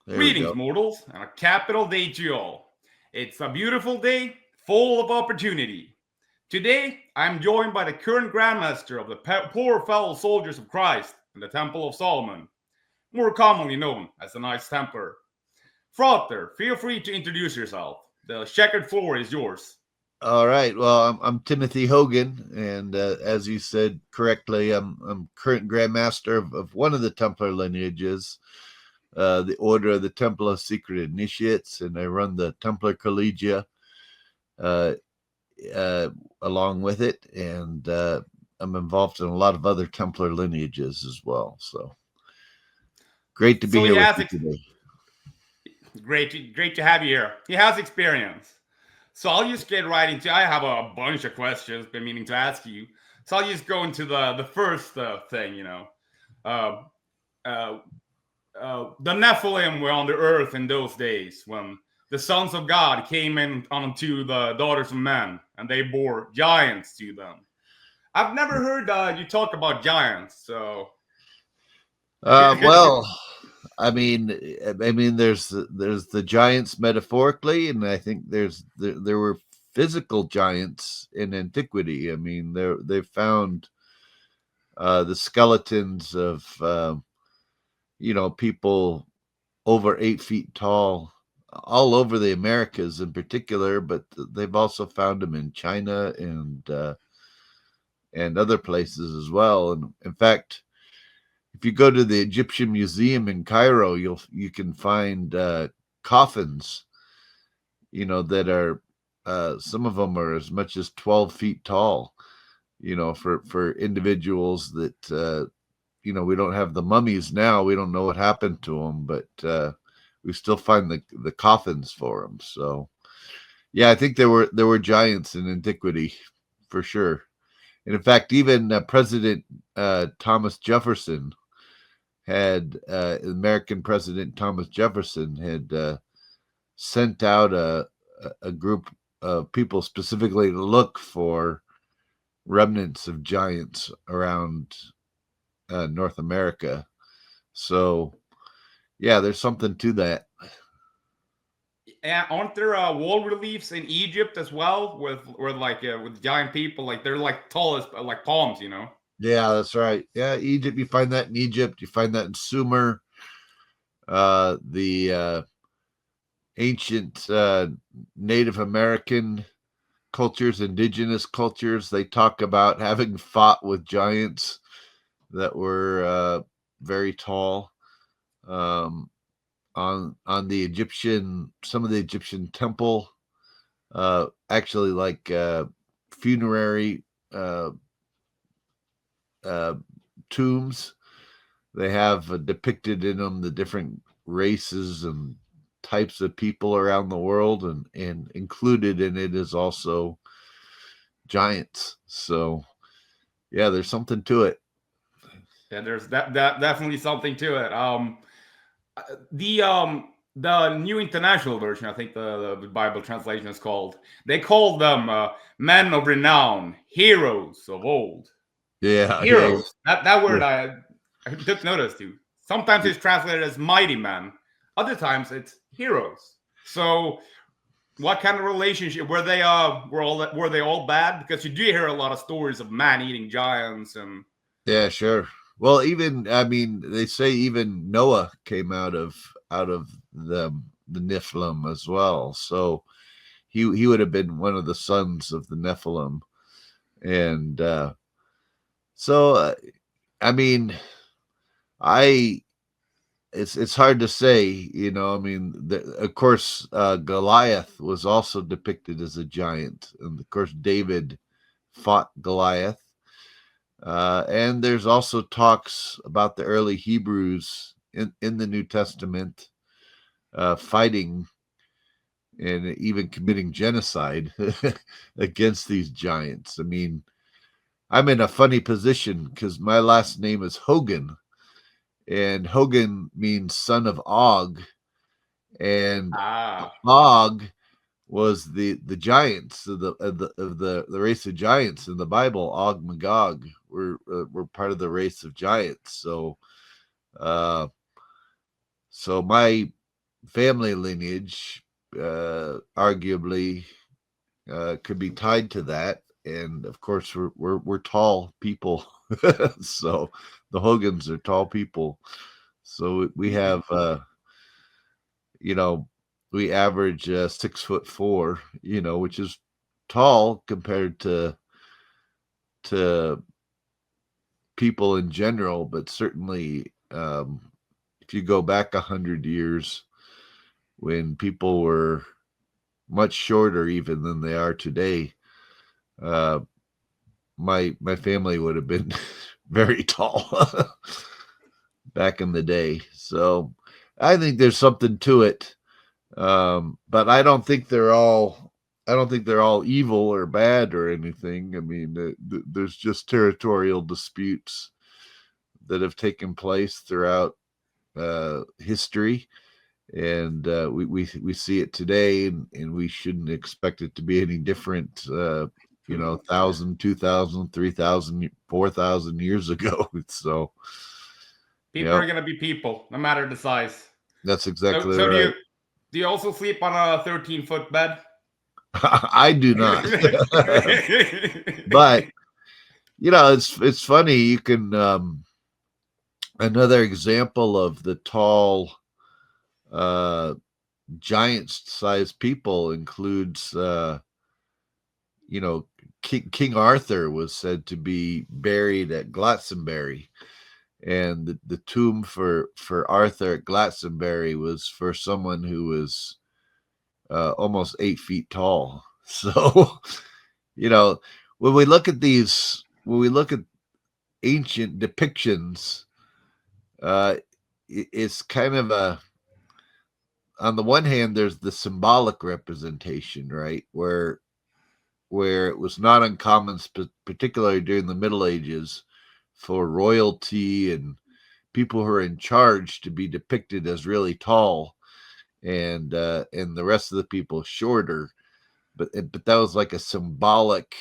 There we Greetings, go. mortals, and a capital day to you all. It's a beautiful day, full of opportunity. Today, I'm joined by the current Grandmaster of the poor fellow soldiers of Christ in the Temple of Solomon, more commonly known as the Knights Templar. Frother, feel free to introduce yourself. The checkered floor is yours. All right. Well, I'm Timothy Hogan, and as you said correctly, I'm current Grandmaster of one of the Templar lineages, the Order of the Temple of Secret Initiates, and I run the Templar Collegia uh, uh, along with it, and I'm involved in a lot of other Templar lineages as well. So great to be So he here with has you today. great to have you here. He has experience. So I'll just get right into. I have a bunch of questions been meaning to ask you. So I'll just go into the first thing. Uh, uh, the Nephilim were on the earth in those days when the sons of God came in unto the daughters of men, and they bore giants to them. I've never heard you talk about giants, so Well, I mean, there's the giants metaphorically, and I think there were physical giants in antiquity. I mean, they found the skeletons of people over 8 feet tall all over the Americas in particular, but they've also found them in China and other places as well. And in fact, if you go to the Egyptian Museum in Cairo, you can find coffins, that are some of them are as much as 12 feet tall. For individuals that we don't have the mummies now. We don't know what happened to them, but we still find the coffins for them. So yeah, I think there were giants in antiquity for sure. And in fact, even President Thomas Jefferson had American President Thomas Jefferson had sent out a group of people specifically to look for remnants of giants around North America. So yeah, there's something to that. and aren't there wall reliefs in Egypt as well with giant people like they're like tall as like palms. Yeah, that's right. Yeah, Egypt. You find that in Egypt. You find that in Sumer. The ancient Native American cultures, indigenous cultures, they talk about having fought with giants that were very tall. Um, on the some of the Egyptian temple, actually like funerary uh, uh, tombs. They have depicted in them the different races and types of people around the world, and included in it is also giants. So yeah, there's something to it. Yeah, there's that definitely something to it. The New International Version, I think the Bible translation is called. They call them men of renown, heroes of old. Yeah, yeah, Heroes. That yeah. word I took notice to. Sometimes it's translated as mighty men. Other times it's heroes. So what kind of relationship were they? Were they all bad? Because you do hear a lot of stories of man eating giants and Yeah, sure. Well, even I mean, they say even Noah came out of the Nephilim as well. So he would have been one of the sons of the Nephilim, and so I mean, I it's hard to say. I mean, of course, Goliath was also depicted as a giant, and of course, David fought Goliath. And there's also talks about the early Hebrews in the New Testament fighting and even committing genocide against these giants. I mean, I'm in a funny position because my last name is Hogan, and Hogan means son of Og, and ah. Og was the giants of the race of giants in the Bible. Og Magog were part of the race of giants. So uh, so family lineage, arguably, could be tied to that. And of course, we're tall people, so the Hogans are tall people. So we have, you know, we average 6'4", which is tall compared to people in general, but certainly, if you go back 100 years, when people were much shorter even than they are today, my family would have been very tall back in the day. So I think there's something to it. But I don't think they're all evil or bad or anything. I mean, there's just territorial disputes that have taken place throughout history, and we see it today, and we shouldn't expect it to be any different. 1,000, 2,000, 3,000, 4,000 years ago. So People are gonna be people, no matter the size. That's exactly So right. do you also sleep on a 13-foot bed? I do not. But it's funny. You can another example of the tall giant-sized people includes King Arthur was said to be buried at Glastonbury, and the tomb for Arthur at Glastonbury was for someone who was almost 8 feet tall. So, when we look at ancient depictions, it's kind of on the one hand, there's the symbolic representation, right? Where it was not uncommon, particularly during the Middle Ages, for royalty and people who are in charge to be depicted as really tall, and the rest of the people shorter. But that was like a symbolic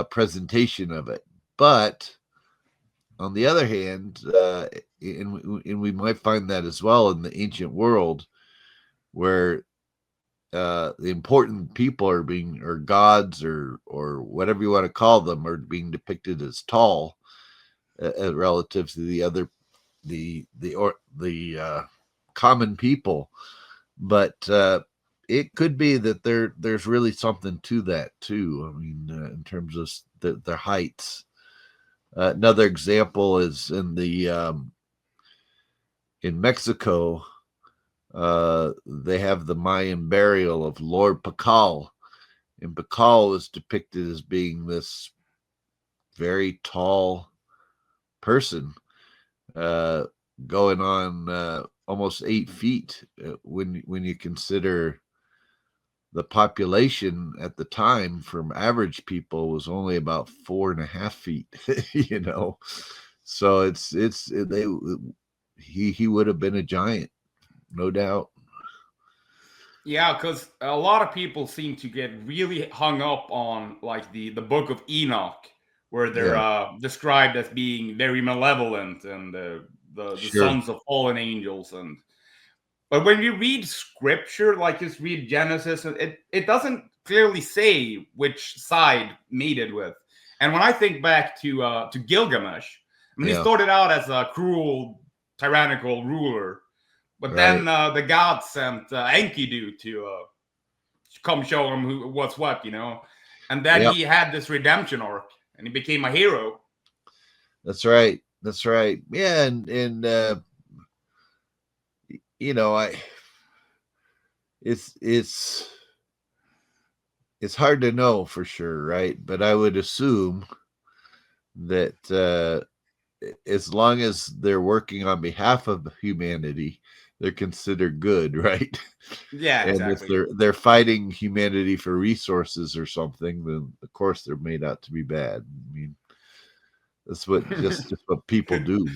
presentation of it. But on the other hand, and we might find that as well in the ancient world, where the important people are or gods or whatever you want to call them, are being depicted as tall relative to the common people. But it could be that there's really something to that too. I mean, in terms of their heights. Another example is in Mexico. They have the Mayan burial of Lord Pakal, and Pakal is depicted as being this very tall person, going on almost 8 feet. When you consider the population at the time from average people was only about 4.5 feet, So he would have been a giant, no doubt. Yeah, because a lot of people seem to get really hung up on like the Book of Enoch, where they're described as being very malevolent and the Sure. sons of fallen angels. But when you read scripture, like just read Genesis, it doesn't clearly say which side mated with. And when I think back to Gilgamesh, I mean, he started out as a cruel, tyrannical ruler, but then the gods sent Enkidu to come show him what's what, and then he had this redemption arc, and he became a hero. That's right. That's right. Yeah, and it's hard to know for sure, right? But I would assume that as long as they're working on behalf of humanity, they're considered good, right? Yeah, exactly. And if they're fighting humanity for resources or something, then of course they're made out to be bad. I mean, that's just what people do.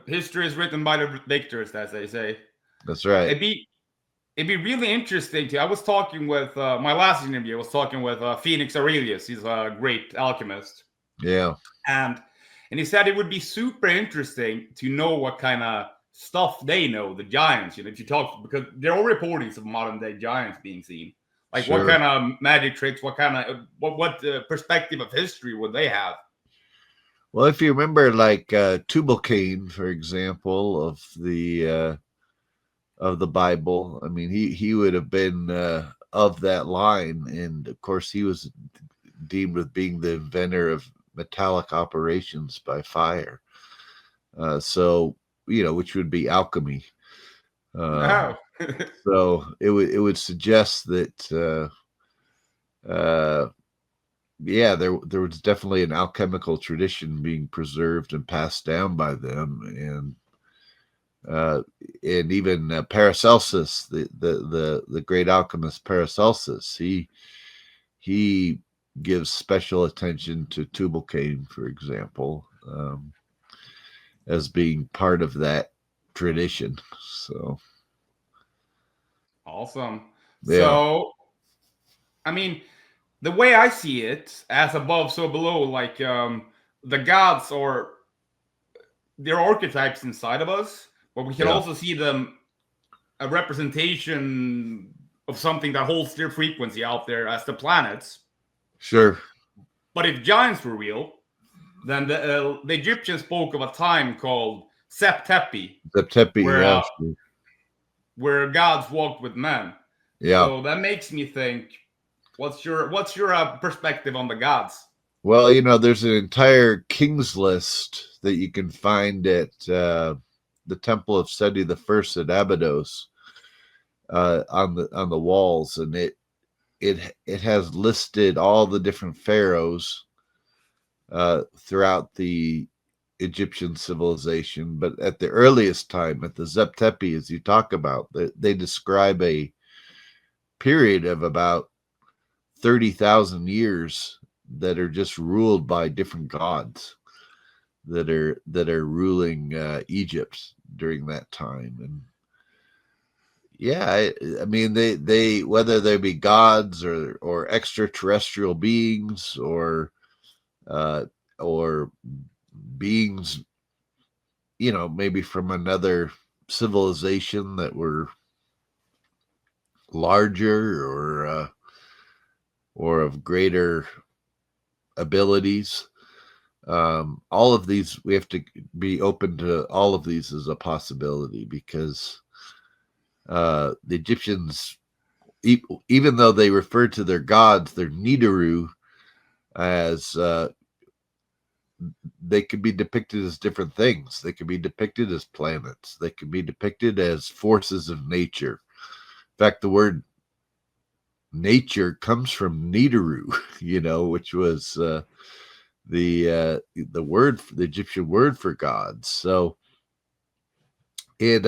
History is written by the victors, as they say. That's right. It'd be really interesting I was talking with my last interview. I was talking with Phoenix Aurelius. He's a great alchemist. Yeah. And And he said it would be super interesting to know what kind of stuff they know, the giants. If you talk, because there are reportings of modern day giants being seen. Like what kind of magic tricks, what kind of what perspective of history would they have? Well, if you remember, like Tubal-Cain, for example, of the Bible, I mean, he would have been of that line, and of course, he was deemed with being the inventor of metallic operations by fire. So, which would be alchemy. Oh. So it would suggest that there was definitely an alchemical tradition being preserved and passed down by them, and even Paracelsus, the great alchemist Paracelsus, he gives special attention to Tubal-Cain, for example, as being part of that tradition. So awesome. Yeah. So, I mean, the way I see it, as above, so below, like the gods are they're archetypes inside of us, but we can also see them a representation of something that holds their frequency out there as the planets. Sure. But if giants were real, then the Egyptians spoke of a time called Septepi, where gods walked with men. Yeah. So that makes me think, what's your perspective on the gods? Well, there's an entire king's list that you can find at the Temple of Seti the First at Abydos on the walls, and it has listed all the different pharaohs throughout the Egyptian civilization. But at the earliest time, at the Zeptepi, as you talk about, they describe a period of about 30,000 years that are just ruled by different gods that are ruling Egypt during that time. And I mean, they whether they be gods or extraterrestrial beings or beings, maybe from another civilization that were larger or of greater abilities. All of these, we have to be open to all of these as a possibility, because the Egyptians, even though they referred to their gods, their Nibiru, as they could be depicted as different things. They could be depicted as planets. They could be depicted as forces of nature. In fact, the word nature comes from Nibiru, which was the Egyptian word for gods. So it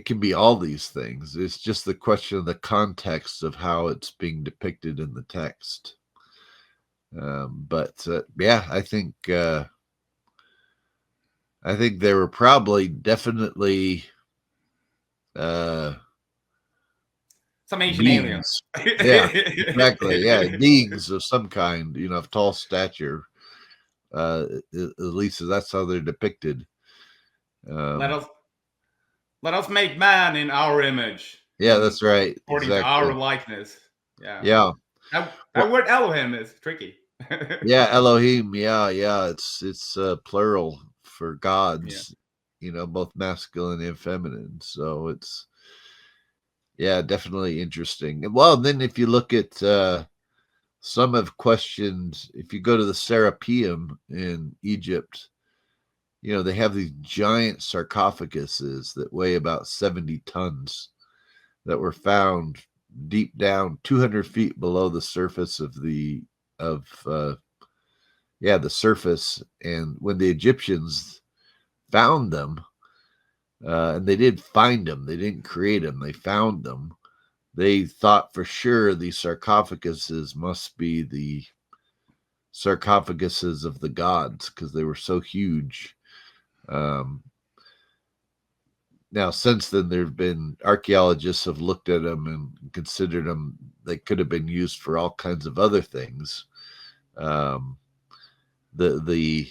can be all these things. It's just the question of the context of how it's being depicted in the text. But I think there were probably definitely some ancient aliens. Yeah, exactly. Yeah, beings of some kind, of tall stature. At least that's how they're depicted. Let us make man in our image. Yeah, that's right. According to our likeness. Yeah. Yeah. That word Elohim is tricky. Yeah, Elohim. Yeah. It's plural for gods. Both masculine and feminine. So it's definitely interesting. Well, then if you look at some have questioned, if you go to the Serapeum in Egypt, they have these giant sarcophaguses that weigh about 70 tons that were found deep down 200 feet below the surface of the surface. And when the Egyptians found them, and they did find them, they didn't create them, they found them, they thought for sure these sarcophaguses must be the sarcophaguses of the gods, because they were so huge. Now, since then, there have been archaeologists have looked at them and considered them, they could have been used for all kinds of other things. the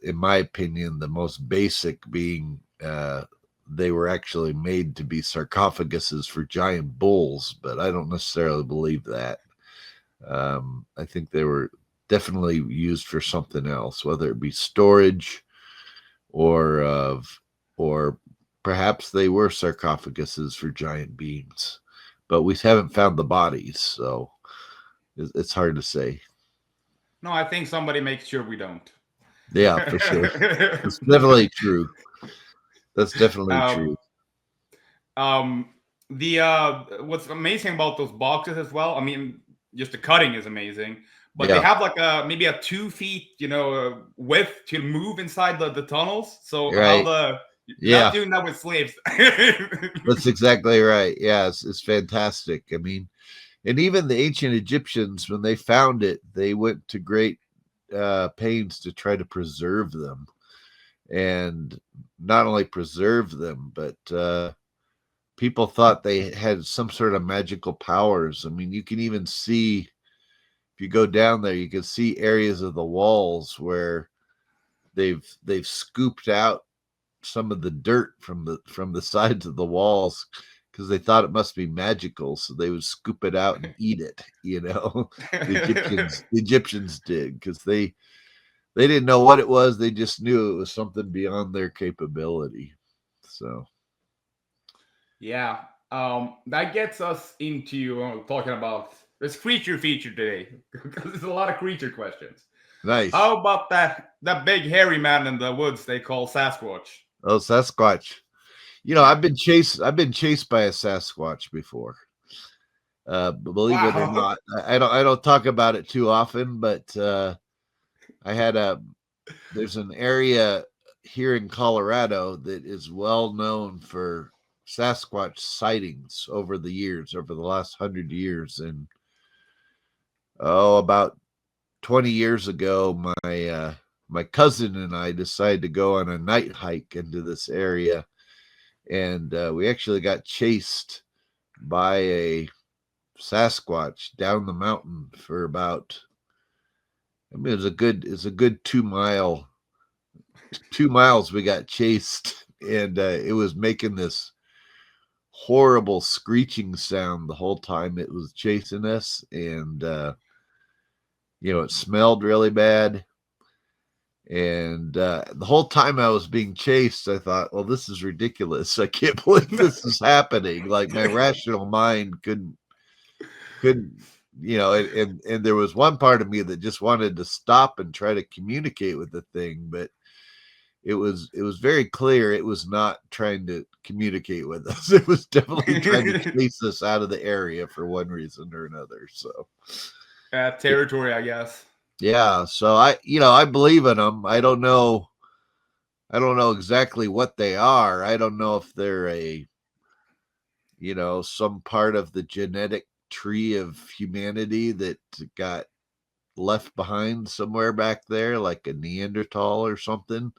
in my opinion, the most basic being they were actually made to be sarcophaguses for giant bulls, but I don't necessarily believe that. I think they were definitely used for something else, whether it be storage or perhaps they were sarcophaguses for giant beings, but we haven't found the bodies, so it's hard to say. No, I think somebody makes sure we don't. Yeah, for sure. It's definitely true. That's definitely true. The what's amazing about those boxes as well, I mean, just the cutting is amazing, but they have like maybe a 2 feet, width to move inside the tunnels. So right. how not doing that with slaves. That's exactly right. Yeah, it's fantastic. I mean, and even the ancient Egyptians, when they found it, they went to great pains to try to preserve them, and not only preserve them, but people thought they had some sort of magical powers. I mean, you can even see, if you go down there, you can see areas of the walls where they've scooped out some of the dirt from the sides of the walls, because they thought it must be magical, so they would scoop it out and eat it. The Egyptians did, because they didn't know what it was. They just knew it was something beyond their capability. So yeah, that gets us into talking about this creature feature today, because there's a lot of creature questions. nice. How about that big hairy man in the woods they call Sasquatch? Oh, Sasquatch. I've been chased by a Sasquatch before. Believe it or not, I don't talk about it too often, but there's an area here in Colorado that is well known for Sasquatch sightings over the last 100 years. And about 20 years ago, my cousin and I decided to go on a night hike into this area, and we actually got chased by a Sasquatch down the mountain for about, I mean, it's a good 2 miles we got chased, and it was making this horrible screeching sound the whole time it was chasing us, and it smelled really bad. And the whole time I was being chased, I thought, well, this is ridiculous. I can't believe this is happening. Like, my rational mind couldn't, and there was one part of me that just wanted to stop and try to communicate with the thing, but it was very clear it was not trying to communicate with us. It was definitely trying to chase us out of the area for one reason or another. So territory, I guess. Yeah, so I believe in them. I don't know exactly what they are. I don't know if they're some part of the genetic tree of humanity that got left behind somewhere back there, like a Neanderthal or something,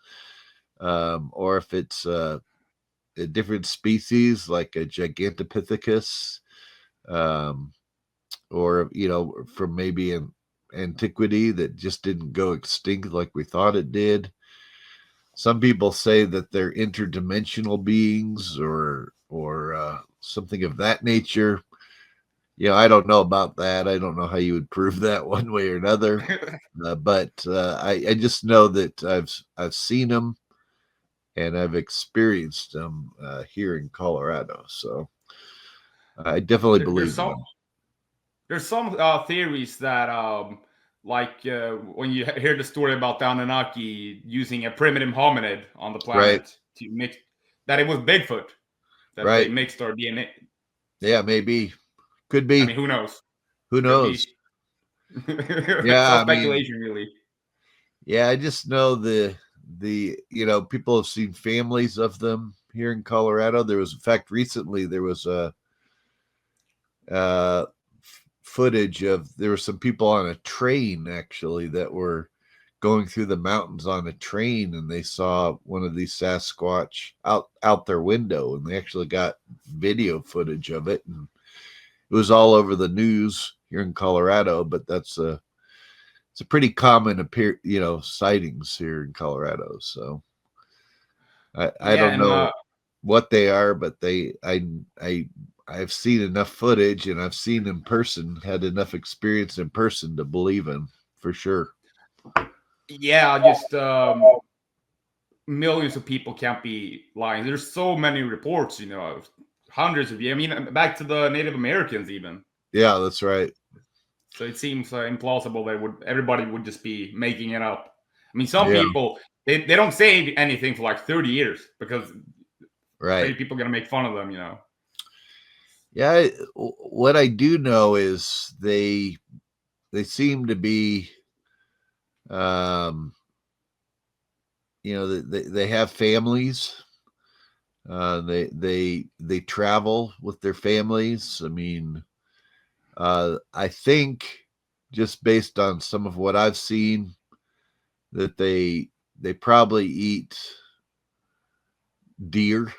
or if it's a different species like a Gigantopithecus, or from maybe an antiquity that just didn't go extinct like we thought it did. Some people say that they're interdimensional beings or something of that nature. I don't know about that. I don't know how you would prove that one way or another. But I just know that I've seen them and I've experienced them here in Colorado. So I definitely believe in them. There's some theories that, when you hear the story about the Anunnaki using a primitive hominid on the planet to mix, that it was Bigfoot, that they mixed our DNA. Yeah, maybe. Could be. I mean, who knows? Who knows? Yeah, speculation, really. Yeah, I just know the people have seen families of them here in Colorado. There was, in fact, recently there was a footage of, there were some people on a train actually that were going through the mountains on a train, and they saw one of these Sasquatch out their window, and they actually got video footage of it, and it was all over the news here in Colorado. But it's it's a pretty common sightings here in Colorado. So I Yeah, don't and know what they are, but I've seen enough footage, and I've seen in person, had enough experience in person to believe in for sure. yeah, just millions of people can't be lying. There's so many reports, hundreds of years. I mean, back to the Native Americans even. Yeah, that's right. So it seems implausible that everybody would just be making it up. I mean, some Yeah, people they don't say anything for like 30 years because right. people are gonna make fun of them. Yeah, what I do know is they seem to be, um, they have families. They travel with their families. I mean, I think just based on some of what I've seen, that they probably eat deer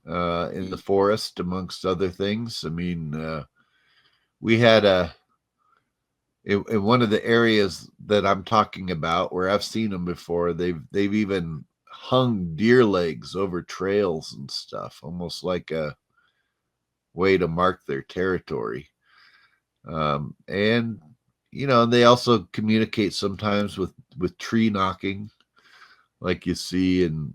in the forest, amongst other things. I mean, we had in one of the areas that I'm talking about where I've seen them before. They've even hung deer legs over trails and stuff, almost like a way to mark their territory. And they also communicate sometimes with tree knocking, like you see in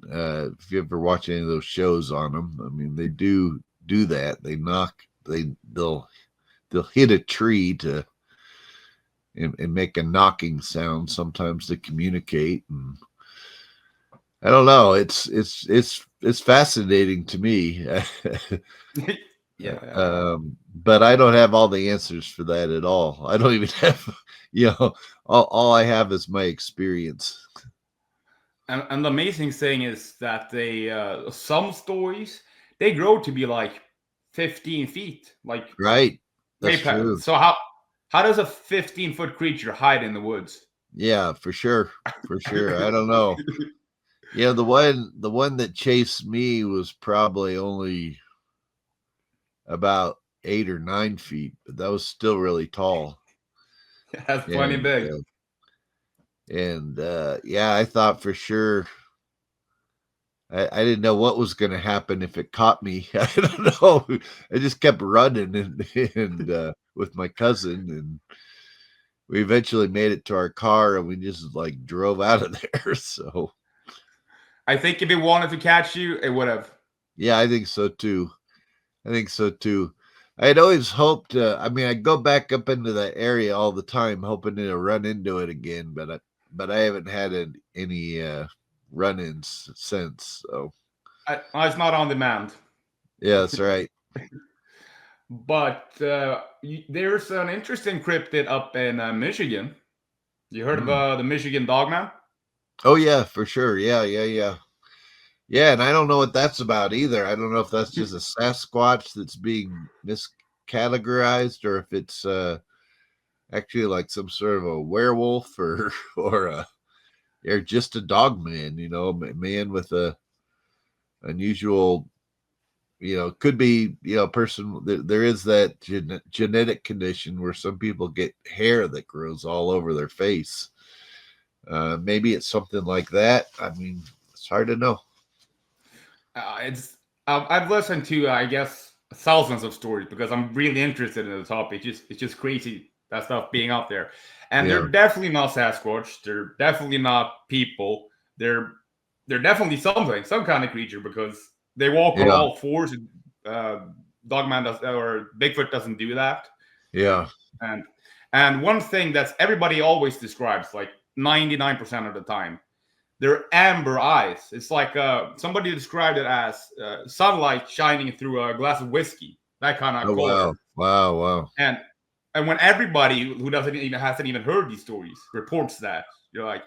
if you ever watch any of those shows on them. I mean, they do that. They knock. They'll hit a tree to and make a knocking sound sometimes to communicate. And I don't know. It's fascinating to me. Yeah. But I don't have all the answers for that at all. I don't even have, all I have is my experience. And the amazing thing is that they some stories they grow to be like 15 feet, like Right. way That's past. true. So how does a 15-foot creature hide in the woods? Yeah, for sure. For sure. I don't know. Yeah, the one that chased me was probably only about 8 or 9 feet, but that was still really tall. That's plenty And big. yeah, I thought for sure. I didn't know what was going to happen if it caught me. I don't know. I just kept running and with my cousin, and we eventually made it to our car, and we just like drove out of there. So I think if it wanted to catch you, it would have. yeah, I think so too. I think so too. I had always hoped. I mean, I go back up into that area all the time, hoping to run into it again, but I haven't had any run-ins since. So It's not on demand. yeah, that's right. But there's an interesting cryptid up in Michigan. You heard of Mm. the Michigan Dogman? Oh yeah, for sure. Yeah, yeah, yeah. Yeah, and I don't know what that's about either. I don't know if that's just a Sasquatch that's being miscategorized, or if it's actually like some sort of a werewolf, or or just a dog man, man with a unusual, could be, person. There is that genetic condition where some people get hair that grows all over their face. Maybe it's something like that. I mean, it's hard to know. It's I've listened to I guess thousands of stories because I'm really interested in the topic. It's just crazy that stuff being out there, and Yeah, they're definitely not Sasquatch. They're definitely not people. They're definitely something, some kind of creature because they walk on yeah, all fours. Uh, Dogman does or Bigfoot doesn't do that, yeah, and and one thing that's everybody always describes like 99% of the time they're amber eyes. It's like somebody described it as sunlight shining through a glass of whiskey, that kind of oh wow, color. wow, wow. And when everybody who doesn't even hasn't even heard these stories reports that, you're like,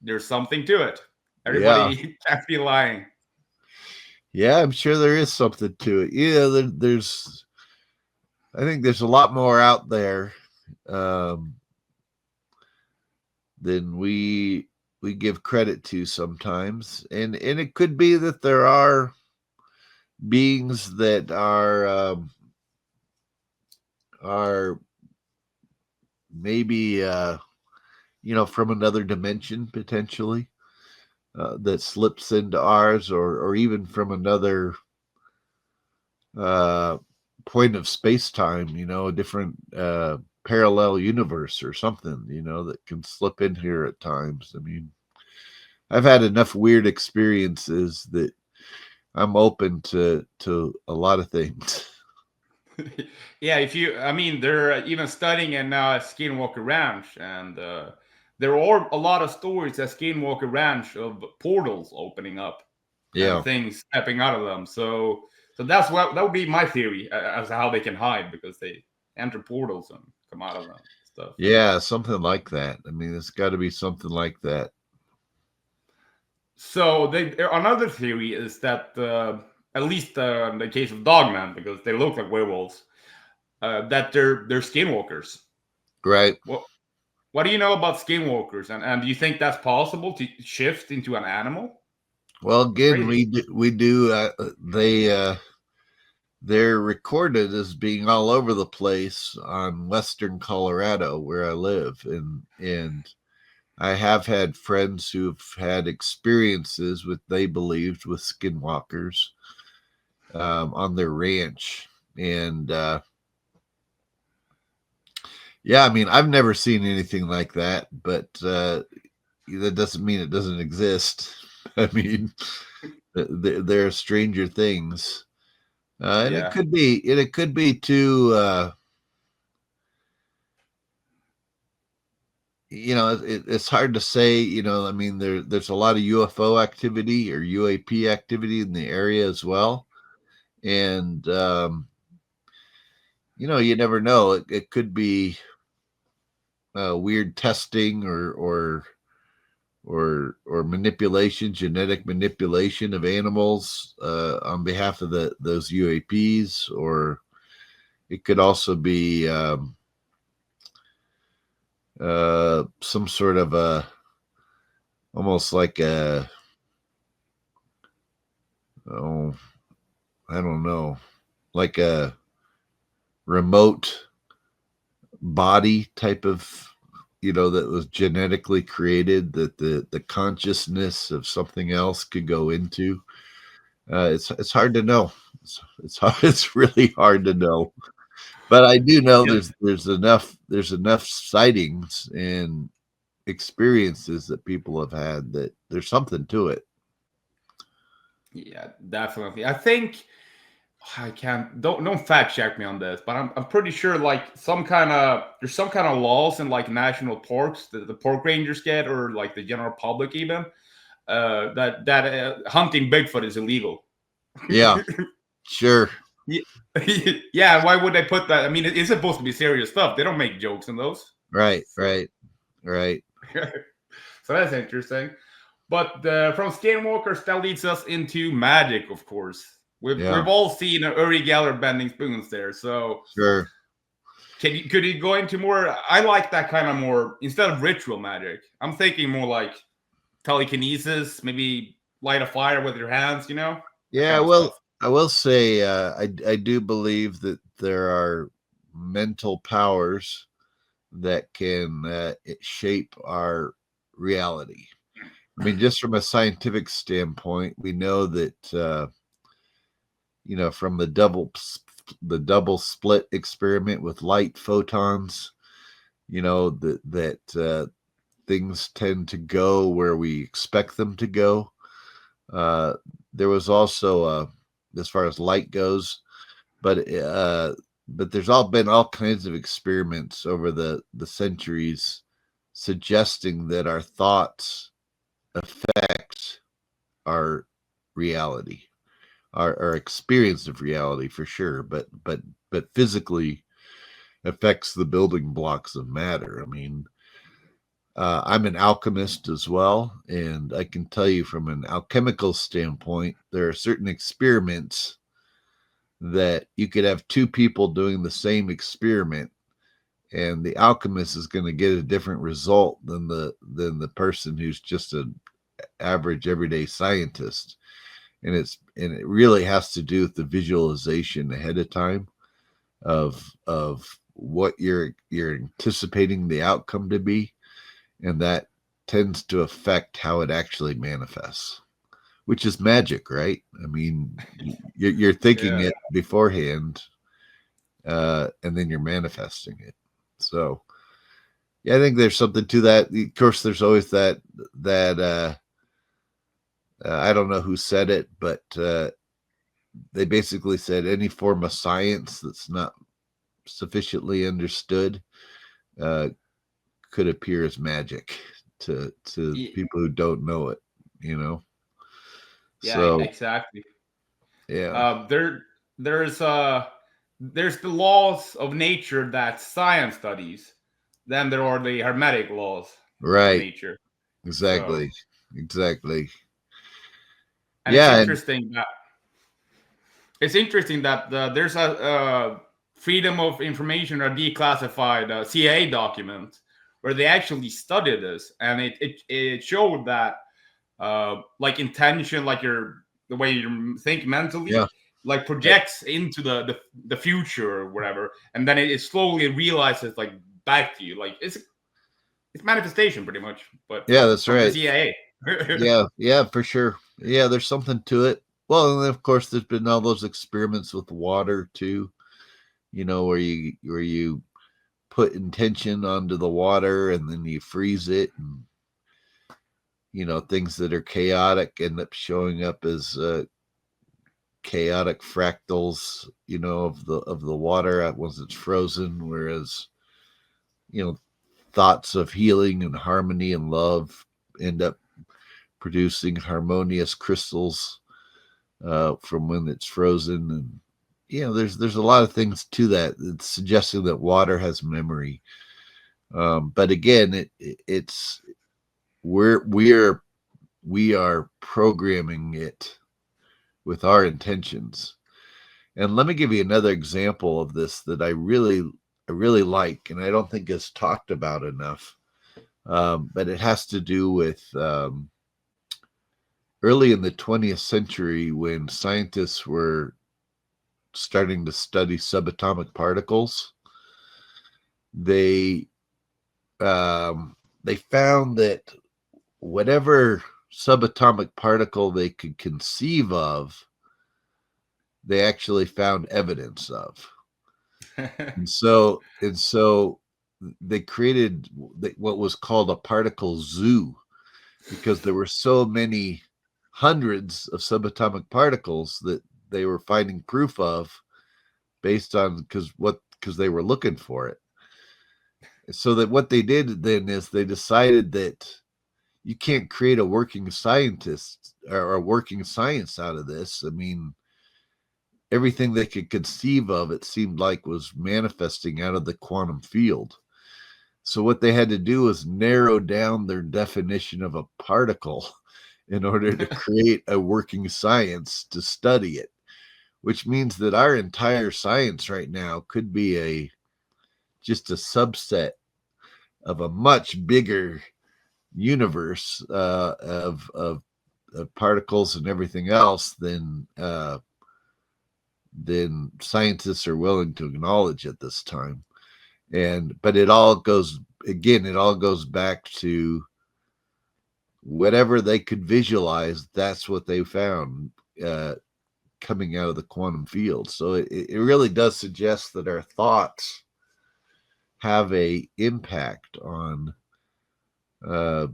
there's something to it. Yeah, Everybody can't be lying. yeah, I'm sure there is something to it. Yeah, there's I think there's a lot more out there, um, than we give credit to sometimes, and it could be that there are beings that are maybe from another dimension potentially, that slips into ours, or even from another point of space-time, a different parallel universe or something, that can slip in here at times. I mean, I've had enough weird experiences that I'm open to a lot of things. Yeah, I mean, they're even studying it now at Skinwalker Ranch, and there are a lot of stories at Skinwalker Ranch of portals opening up and Yeah. things stepping out of them. So that would be my theory as to how they can hide, because they enter portals and come out of them stuff. Yeah, something like that. I mean, it's got to be something like that. So another theory is that at least in the case of Dogman, because they look like werewolves, that they're skinwalkers. Right. What do you know about skinwalkers, and do you think that's possible to shift into an animal? Well, That's again, crazy. we do. They're recorded as being all over the place on Western Colorado, where I live, and I have had friends who've had experiences with, they believed, with skinwalkers on their ranch, and yeah, I mean, I've never seen anything like that, but that doesn't mean it doesn't exist. I mean, there are stranger things, and Yeah, it could be too. It's hard to say. I mean, there's a lot of UFO activity or UAP activity in the area as well, and you never know. It could be weird testing or manipulation, genetic manipulation of animals on behalf of those UAPs, or it could also be some sort of almost like oh, I don't know, like a remote body type of, that was genetically created, that the consciousness of something else could go into. It's hard to know. It's hard, it's really hard to know. But I do know yeah, there's enough sightings and experiences that people have had that there's something to it. yeah, definitely. I think I can't don't fact check me on this, but I'm pretty sure like there's some kind of laws in like national parks that the park rangers get, or like the general public even, that hunting Bigfoot is illegal. Yeah, sure. Yeah, yeah. Why would they put that? I mean, it's supposed to be serious stuff. They don't make jokes in those. Right, So, right. so that's interesting. But from Skinwalkers, that leads us into magic, of course. Yeah, We've all seen Uri Geller bending spoons there. So sure. could you go into more? I like that kind of more, instead of ritual magic. I'm thinking more like telekinesis, maybe light a fire with your hands. That Yeah, kind of well, stuff. I will say I do believe that there are mental powers that can shape our reality. I mean, just from a scientific standpoint, we know that from the double split experiment with light photons, that things tend to go where we expect them to go. Uh, there was also, as far as light goes, but there's been all kinds of experiments over the centuries suggesting that our thoughts affect our reality, our experience of reality for sure, but physically affects the building blocks of matter. I mean, I'm an alchemist as well, and I can tell you from an alchemical standpoint, there are certain experiments that you could have two people doing the same experiment, and the alchemist is going to get a different result than the person who's just an average everyday scientist. And it really has to do with the visualization ahead of time of what you're anticipating the outcome to be. and that tends to affect how it actually manifests, which is magic, right? I mean, you're thinking Yeah. it beforehand, and then you're manifesting it. So, yeah, I think there's something to that. Of course, there's always that I don't know who said it, but they basically said any form of science that's not sufficiently understood uh, could appear as magic to Ye- people who don't know it. You know, Yeah, so exactly. yeah, There, there's the laws of nature that science studies. Then there are the hermetic laws of right, nature. So, exactly, exactly. and it's Yeah, and interesting that there's a freedom of information or declassified CIA document where they actually studied this, and it showed that like intention, like the way you think mentally, yeah, like right. projects into the future or whatever, and then it slowly realizes like back to you, like it's manifestation pretty much, but Yeah, that's from the right. CIA. Yeah, yeah, for sure. Yeah, there's something to it. Well, and then of course, there's been all those experiments with water too. You know, where you put intention onto the water and then you freeze it, and things that are chaotic end up showing up as chaotic fractals. Of the water once it's frozen, whereas you know thoughts of healing and harmony and love end up producing harmonious crystals from when it's frozen. And there's a lot of things to that. It's suggesting that water has memory. But again, it's we are programming it with our intentions. And let me give you another example of this that I really like, and I don't think is talked about enough. But it has to do with early in the 20th century when scientists were starting to study subatomic particles. They they found that whatever subatomic particle they could conceive of, they actually found evidence of. And so they created what was called a particle zoo, because there were so many hundreds of subatomic particles that they were finding proof of based on because they were looking for it. So that what they did then is they decided that you can't create a working scientist or a working science out of this. I mean, everything they could conceive of, it seemed like, was manifesting out of the quantum field. So what they had to do was narrow down their definition of a particle in order to create a working science to study it, which means that our entire science right now could be just a subset of a much bigger universe of particles and everything else than scientists are willing to acknowledge at this time. But it all goes back to whatever they could visualize. That's what they found coming out of the quantum field. So it really does suggest that our thoughts have a impact on uh,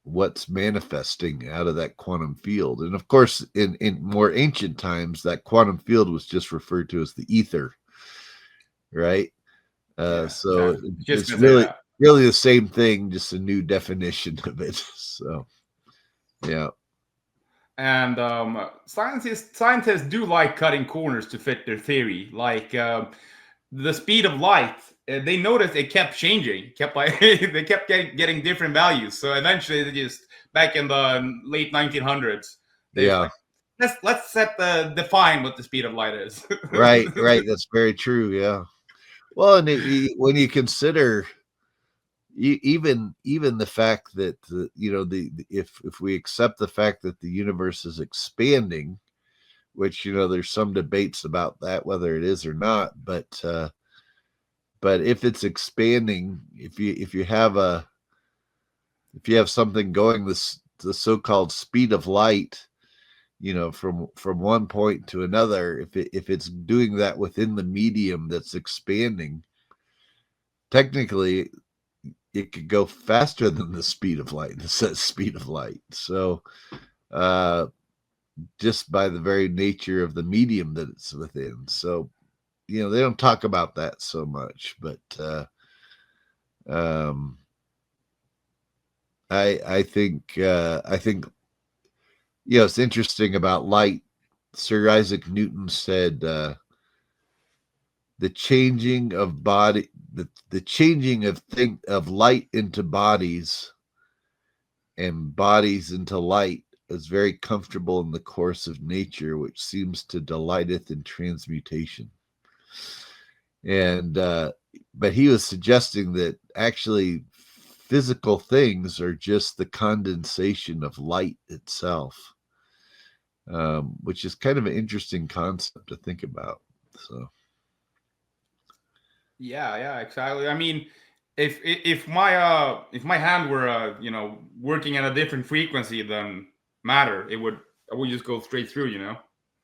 what's manifesting out of that quantum field. And of course, in more ancient times, that quantum field was just referred to as the ether, right? Yeah, So just it's gonna say really that. really the same thing, just a new definition of it. So yeah, And scientists do like cutting corners to fit their theory. Like the speed of light, they noticed it kept changing, kept like they kept getting different values. So eventually, they just back in the late 1900s, they just yeah, like let's define what the speed of light is. right. That's very true. Yeah. Well, and when you consider even the fact that if we accept the fact that the universe is expanding, which there's some debates about that, whether it is or not, but but if it's expanding, if you have something going the so-called speed of light, from one point to another, if it's doing that within the medium that's expanding, technically it could go faster than the speed of light, the set speed of light. So just by the very nature of the medium that it's within. So, they don't talk about that so much, but I think it's interesting about light. Sir Isaac Newton said the changing of body, the changing of light into bodies and bodies into light is very comfortable in the course of nature, which seems to delighteth in transmutation. And but he was suggesting that actually physical things are just the condensation of light itself, which is kind of an interesting concept to think about. So yeah, exactly. I mean, if my hand were working at a different frequency than matter, I would just go straight through.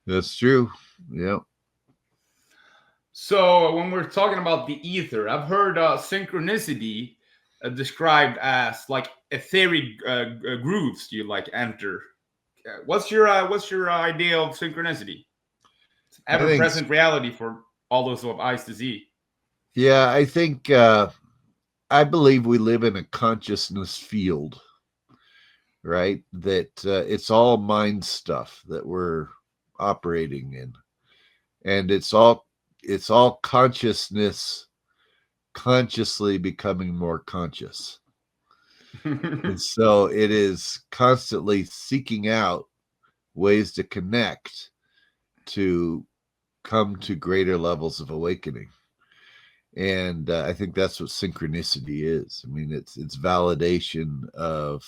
that's true. Yeah. So when we're talking about the ether, I've heard synchronicity described as like etheric grooves you like enter. What's your idea of synchronicity? It's I think, ever-present reality for all those who have eyes to see. yeah, I think, I believe we live in a consciousness field, right? That it's all mind stuff that we're operating in, and it's all consciousness consciously becoming more conscious. And so it is constantly seeking out ways to connect to come to greater levels of awakening. And I think that's what synchronicity is. I mean, it's validation of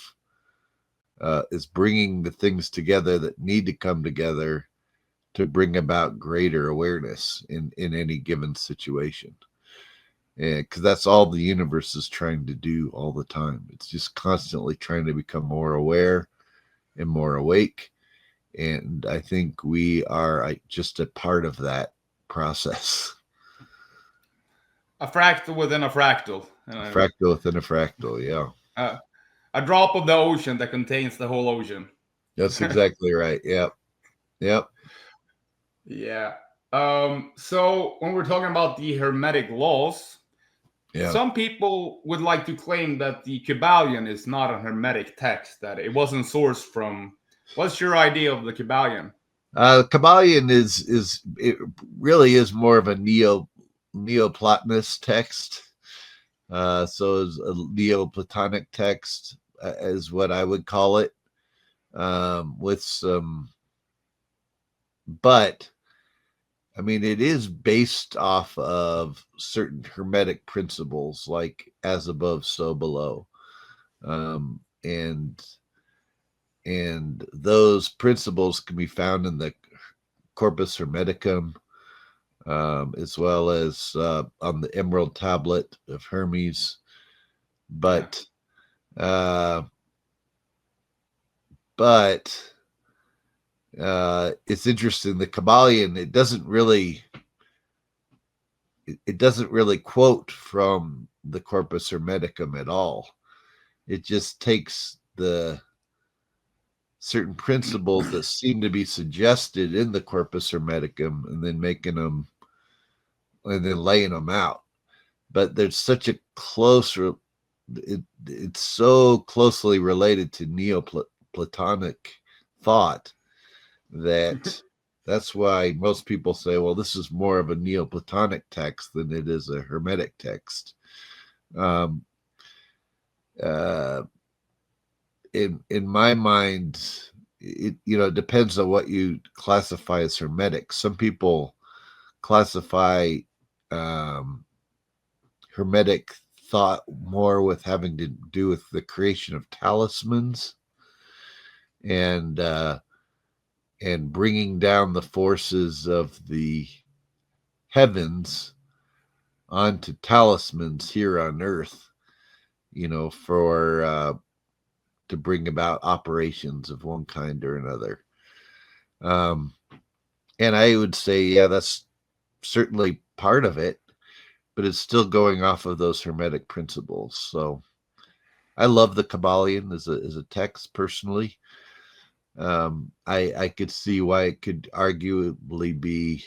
is bringing the things together that need to come together to bring about greater awareness in any given situation. And because that's all the universe is trying to do all the time. It's just constantly trying to become more aware and more awake. And I think we are just a part of that process. A fractal within a fractal. A fractal within a fractal, yeah. A drop of the ocean that contains the whole ocean. That's exactly right. Yep. Yep. Yeah. So when we're talking about the Hermetic laws, some people would like to claim that the Kabbalion is not a Hermetic text, that it wasn't sourced from. What's your idea of the Kabbalion? Kabbalion is it really is more of a Neoplatonist text. So it's a Neoplatonic text, is what I would call it, with some. But I mean, it is based off of certain Hermetic principles, like as above, so below, and those principles can be found in the Corpus Hermeticum, as well as on the Emerald Tablet of Hermes. But it's interesting. The Kabbalion, it doesn't really quote from the Corpus Hermeticum at all. It just takes the certain principles that seem to be suggested in the Corpus Hermeticum and then making them and then laying them out. But there's such a close, it's so closely related to Neoplatonic thought that that's why most people say, well, this is more of a Neoplatonic text than it is a Hermetic text. In my mind, it depends on what you classify as Hermetic. Some people classify Hermetic thought more with having to do with the creation of talismans and bringing down the forces of the heavens onto talismans here on Earth, for to bring about operations of one kind or another. And I would say, yeah, that's certainly part of it, but it's still going off of those Hermetic principles. So I love the Kabbalion as a text personally. I could see why it could arguably be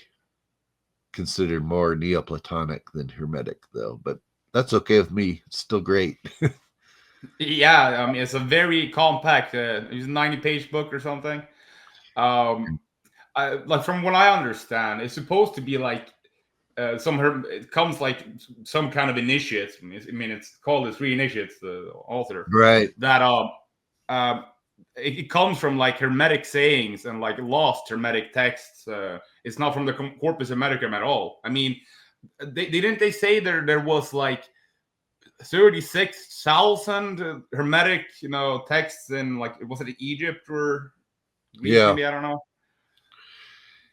considered more Neoplatonic than Hermetic, though. But that's okay with me. It's still great. Yeah, I mean, it's a very compact. It's a 90-page book or something. Like from what I understand, it's supposed to be like it comes like some kind of initiates. I mean, it's called the Three Initiates. The author, Right. that it comes from like Hermetic sayings and like lost Hermetic texts. It's not from the Corpus Hermeticum at all. I mean, they say there was like 36,000 Hermetic, texts in, like, was it Egypt or Greece? Yeah. Maybe, I don't know.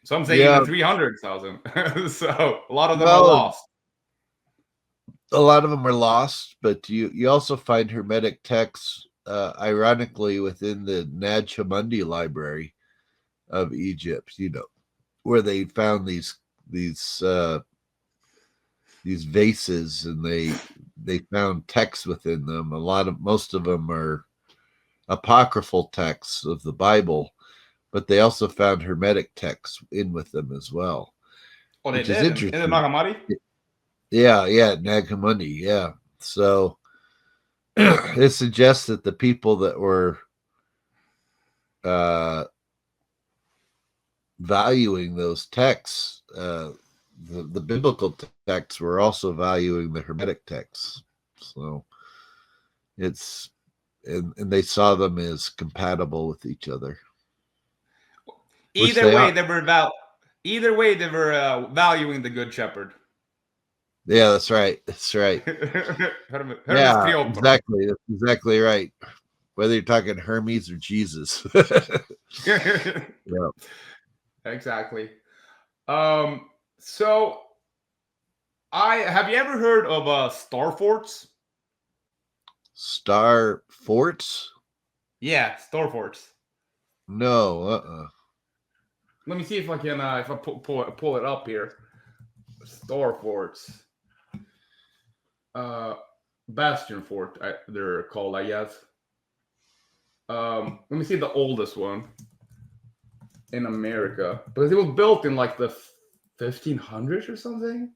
Some say Yeah. even 300,000. So a lot of them are Well, lost. a lot of them are lost, but you also find Hermetic texts, ironically, within the Nag Hammadi library of Egypt. Where they found these vases, and they found texts within them. Most of them are apocryphal texts of the Bible, but they also found Hermetic texts in with them as well. Oh, they which did is in interesting. the Nag Hammadi? Yeah, Nag Hammadi, yeah. So it suggests that the people that were valuing those texts, the biblical texts, were also valuing the Hermetic texts. So and they saw them as compatible with each other. Either way, they were valuing the Good Shepherd. Yeah, that's right. Yeah, exactly. That's exactly right. Whether you're talking Hermes or Jesus. Yeah. Exactly. So have you ever heard of star forts? Star forts? Yeah, star forts. No, Let me see if I can if I pull it up here. Star forts. Bastion fort, they're called, I guess. Let me see the oldest one in America, because it was built in like the 1500s or something.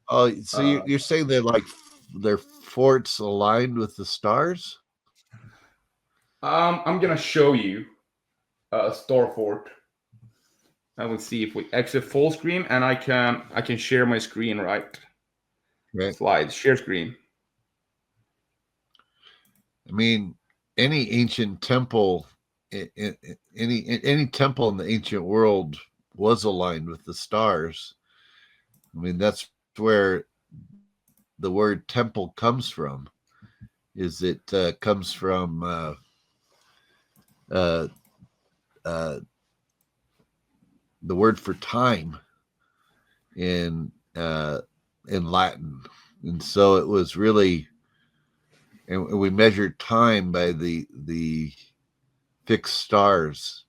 Oh, so you're saying they're forts aligned with the stars? I'm gonna show you a star fort. I will see if we exit full screen, and I can share my screen, right? Slides, share screen. I mean, any ancient temple, any temple in the ancient world was aligned with the stars. I mean, that's where the word temple comes from. It comes from the word for time in Latin, and so it was really, and we measured time by the fixed stars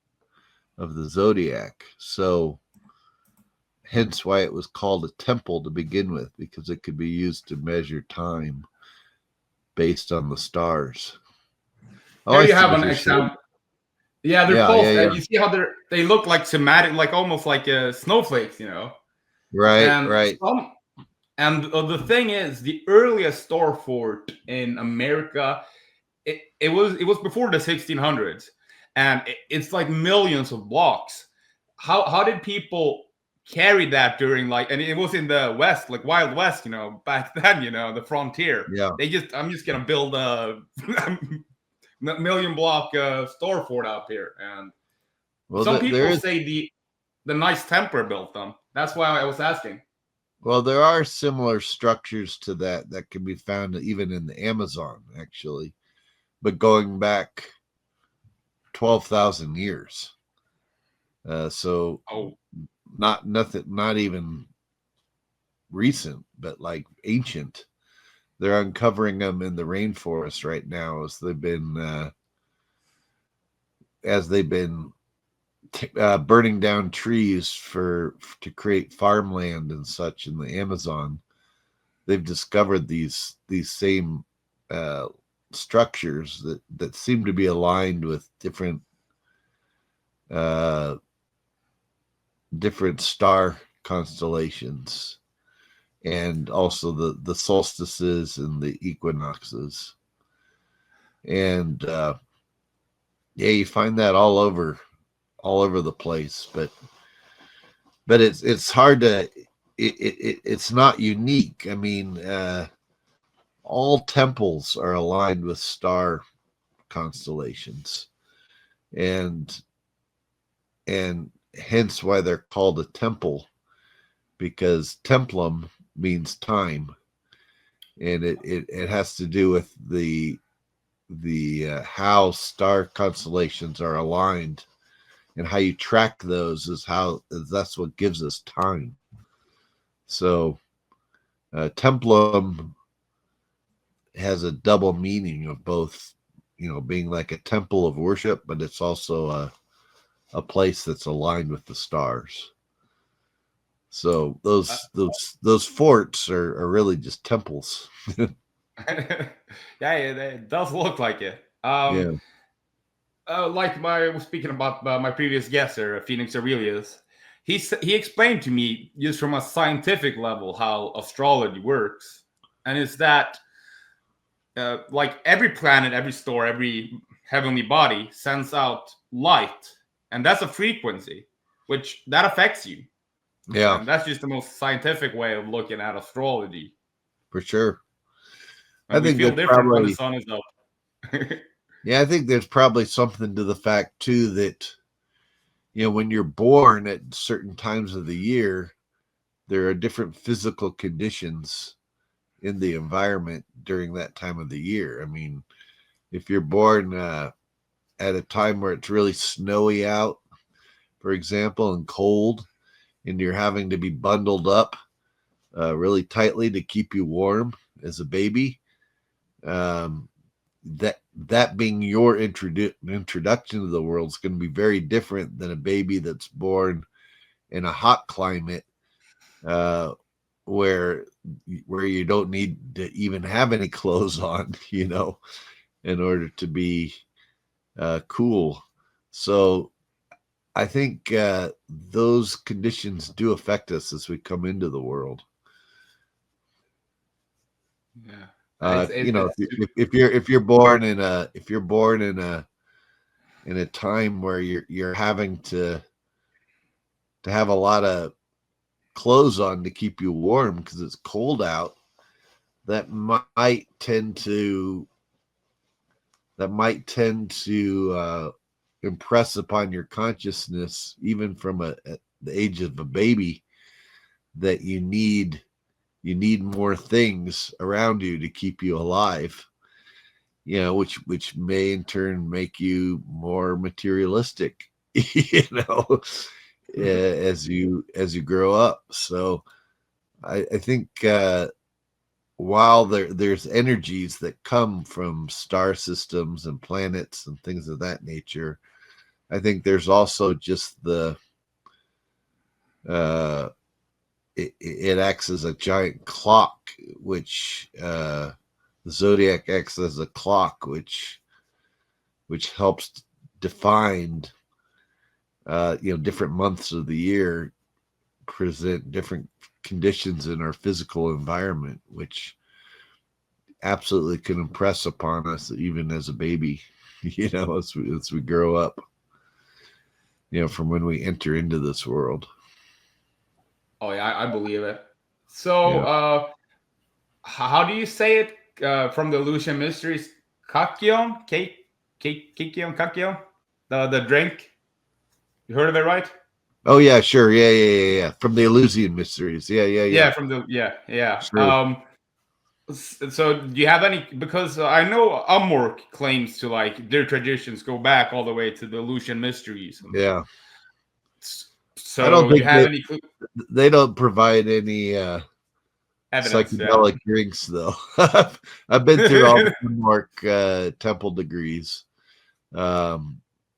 of the zodiac. So hence why it was called a temple to begin with, because it could be used to measure time based on the stars. Here you have an example. Yeah, they're pulsed. Yeah. You see how they look like somatic, like almost like snowflakes, Right. And the thing is, the earliest star fort in America, it was before the 1600s, and it's like millions of blocks. How did people carry that during, like, and it was in the West, like Wild West, back then, the frontier. Yeah. I'm just gonna build a million block star fort up here, and some people say the Knights Templar built them. That's why I was asking. Well, there are similar structures to that can be found even in the Amazon, actually, but going back 12,000 years. So not even recent, but like ancient. They're uncovering them in the rainforest right now as they've been burning down trees to create farmland and such in the Amazon. They've discovered these same structures that seem to be aligned with different star constellations, and also the solstices and the equinoxes. And you find that all over the place, but it's hard to it's not unique. I mean, all temples are aligned with star constellations, and hence why they're called a temple, because templum means time, and it has to do with the how star constellations are aligned, and how you track those that's what gives us time. So templum has a double meaning of both, being like a temple of worship, but it's also a place that's aligned with the stars. So those forts are really just temples. Yeah, it does look like it. Yeah. Like speaking about my previous guest, Phoenix Aurelius, he explained to me just from a scientific level how astrology works, and it's that like every planet, every star, every heavenly body sends out light, and that's a frequency, which that affects you. Yeah, And that's just the most scientific way of looking at astrology. for sure. And I we think feel there's different when the probably sun is up. yeah, I think there's probably something to the fact too that when you're born at certain times of the year, there are different physical conditions in the environment during that time of the year. I mean, if you're born at a time where it's really snowy out, for example, and cold, and you're having to be bundled up really tightly to keep you warm as a baby, that being your introduction to the world is going to be very different than a baby that's born in a hot climate, where you don't need to even have any clothes on, in order to be cool. So I think those conditions do affect us as we come into the world. Yeah. If you're born in a time where you're having to have a lot of clothes on to keep you warm because it's cold out, that might tend to impress upon your consciousness, even from at the age of a baby, that you need more things around you to keep you alive, which may in turn make you more materialistic, as you grow up. So I think while there's energies that come from star systems and planets and things of that nature, I think there's also just it acts as a giant clock, which the zodiac acts as a clock, which helps define different months of the year present different conditions in our physical environment, which absolutely can impress upon us even as a baby, as we grow up, from when we enter into this world. Oh yeah, I believe it. So, Yeah. How do you say it from the Illusion Mysteries? Kakion, Kikion, Kakion, the drink. You heard of it, right? Oh yeah, sure. Yeah. From the Eleusinian Mysteries. Yeah. From the yeah. Sure. So do you have any? Because I know Amork claims to like their traditions go back all the way to the Illusion Mysteries. Yeah. I don't So do you think have any? they don't provide any Evidence, yeah. psychedelic drinks, though. I've been through all the Denmark temple degrees,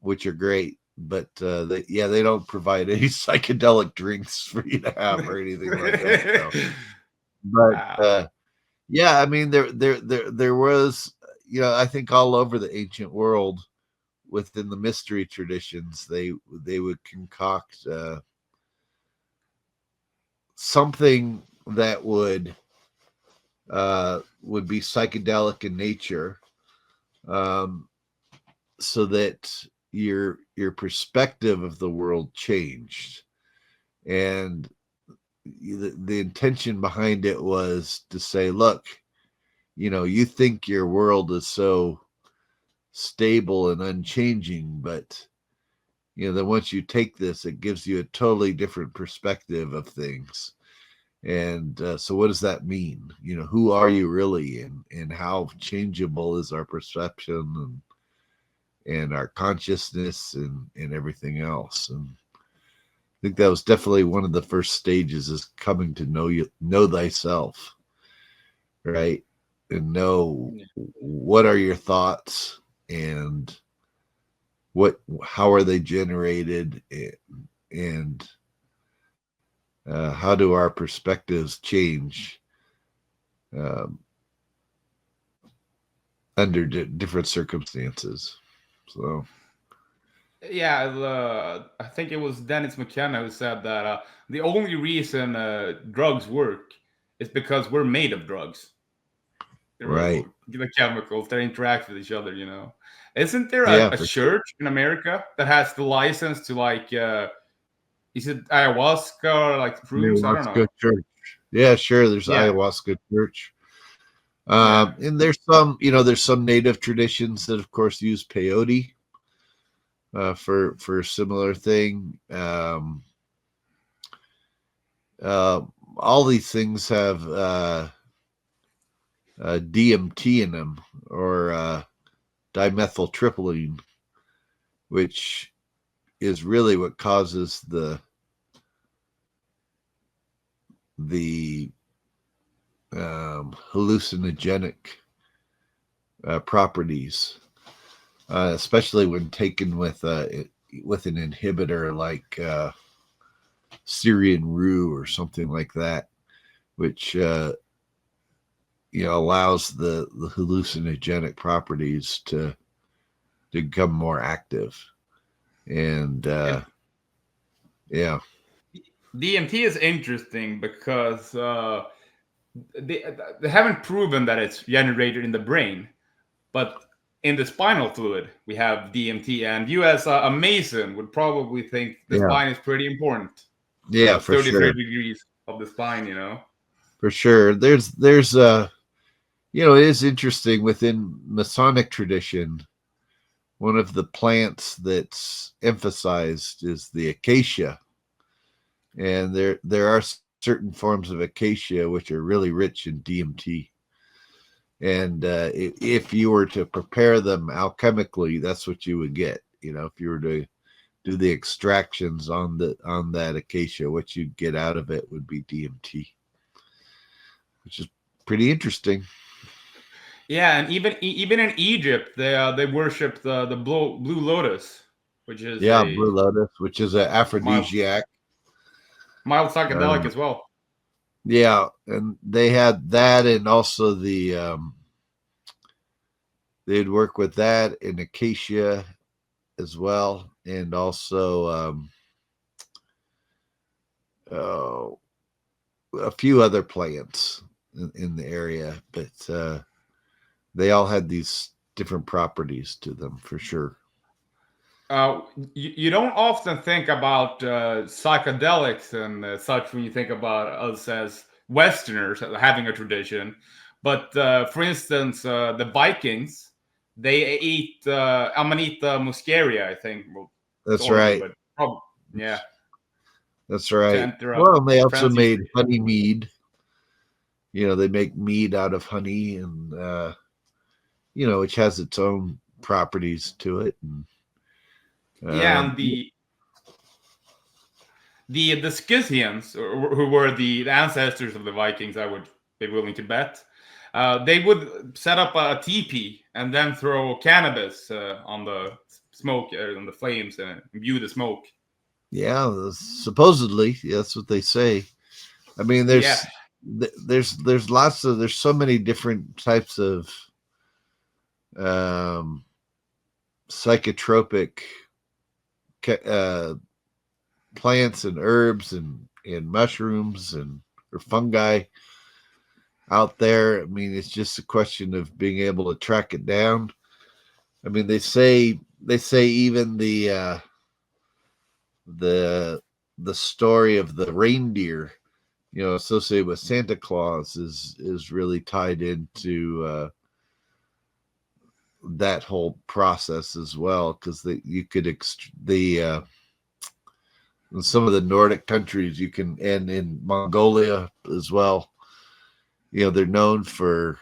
which are great, but they don't provide any psychedelic drinks for you to have or anything like that. So. But Wow. yeah, I mean, there was, I think all over the ancient world, within the mystery traditions, they would concoct something that would be psychedelic in nature, um, so that your perspective of the world changed, and the intention behind it was to say, look, you think your world is so stable and unchanging, but then once you take this, it gives you a totally different perspective of things. And so what does that mean? Who are you really, and how changeable is our perception and our consciousness and everything else? And I think that was definitely one of the first stages, is coming to know thyself, right? And know what are your thoughts, and how are they generated, and how do our perspectives change under different circumstances. So Yeah, I think it was Dennis McKenna who said that the only reason drugs work is because we're made of drugs. right, The chemicals that interact with each other, Isn't there yeah, a for sure. church in America that has the license to is it ayahuasca or like shrooms? I don't know. Ayahuasca church. Yeah, sure. There's Yeah, ayahuasca church. yeah. And there's some native traditions that, of course, use peyote for a similar thing. All these things have DMT in them, or dimethyltryptamine, which is really what causes the hallucinogenic properties, especially when taken with an inhibitor like Syrian rue or something like that, which allows the hallucinogenic properties to become more active. And yeah, DMT is interesting because they haven't proven that it's generated in the brain, but in the spinal fluid we have DMT, and you as a Mason would probably think the yeah, spine is pretty important. yeah, for 33 sure, degrees of the spine. for sure. There's it is interesting within Masonic tradition. One of the plants that's emphasized is the acacia, and there are certain forms of acacia which are really rich in DMT. And if you were to prepare them alchemically, that's what you would get. If you were to do the extractions on that acacia, what you'd get out of it would be DMT, which is pretty interesting. Yeah, and even in Egypt, they worship the blue lotus, which is Yeah, a blue lotus, which is an mild aphrodisiac. mild psychedelic Uh, as well. yeah, and they had that, and also they'd work with that in acacia as well, and also uh, a few other plants in the area, but they all had these different properties to them for sure. You don't often think about psychedelics and such when you think about us as Westerners having a tradition. But for instance, the Vikings, they eat Amanita muscaria, I think. Well, its That's origin, right. but probably, yeah, That's to right. enter Well, they also Transeast. made honey mead. They make mead out of honey, and which has its own properties to it. And Yeah, and the Scythians, who were the ancestors of the Vikings, I would be willing to bet. They would set up a teepee and then throw cannabis on the smoke, on the flames, and view the smoke. Yeah, supposedly that's what they say. I mean, Yeah. there's lots of there's so many different types of psychotropic plants and herbs and mushrooms and or fungi out there. I mean, it's just a question of being able to track it down. I mean, they say even the story of the reindeer, you know, associated with Santa Claus is really tied into that whole process as well, because you could in some of the Nordic countries you can, and in Mongolia as well, you know, they're known for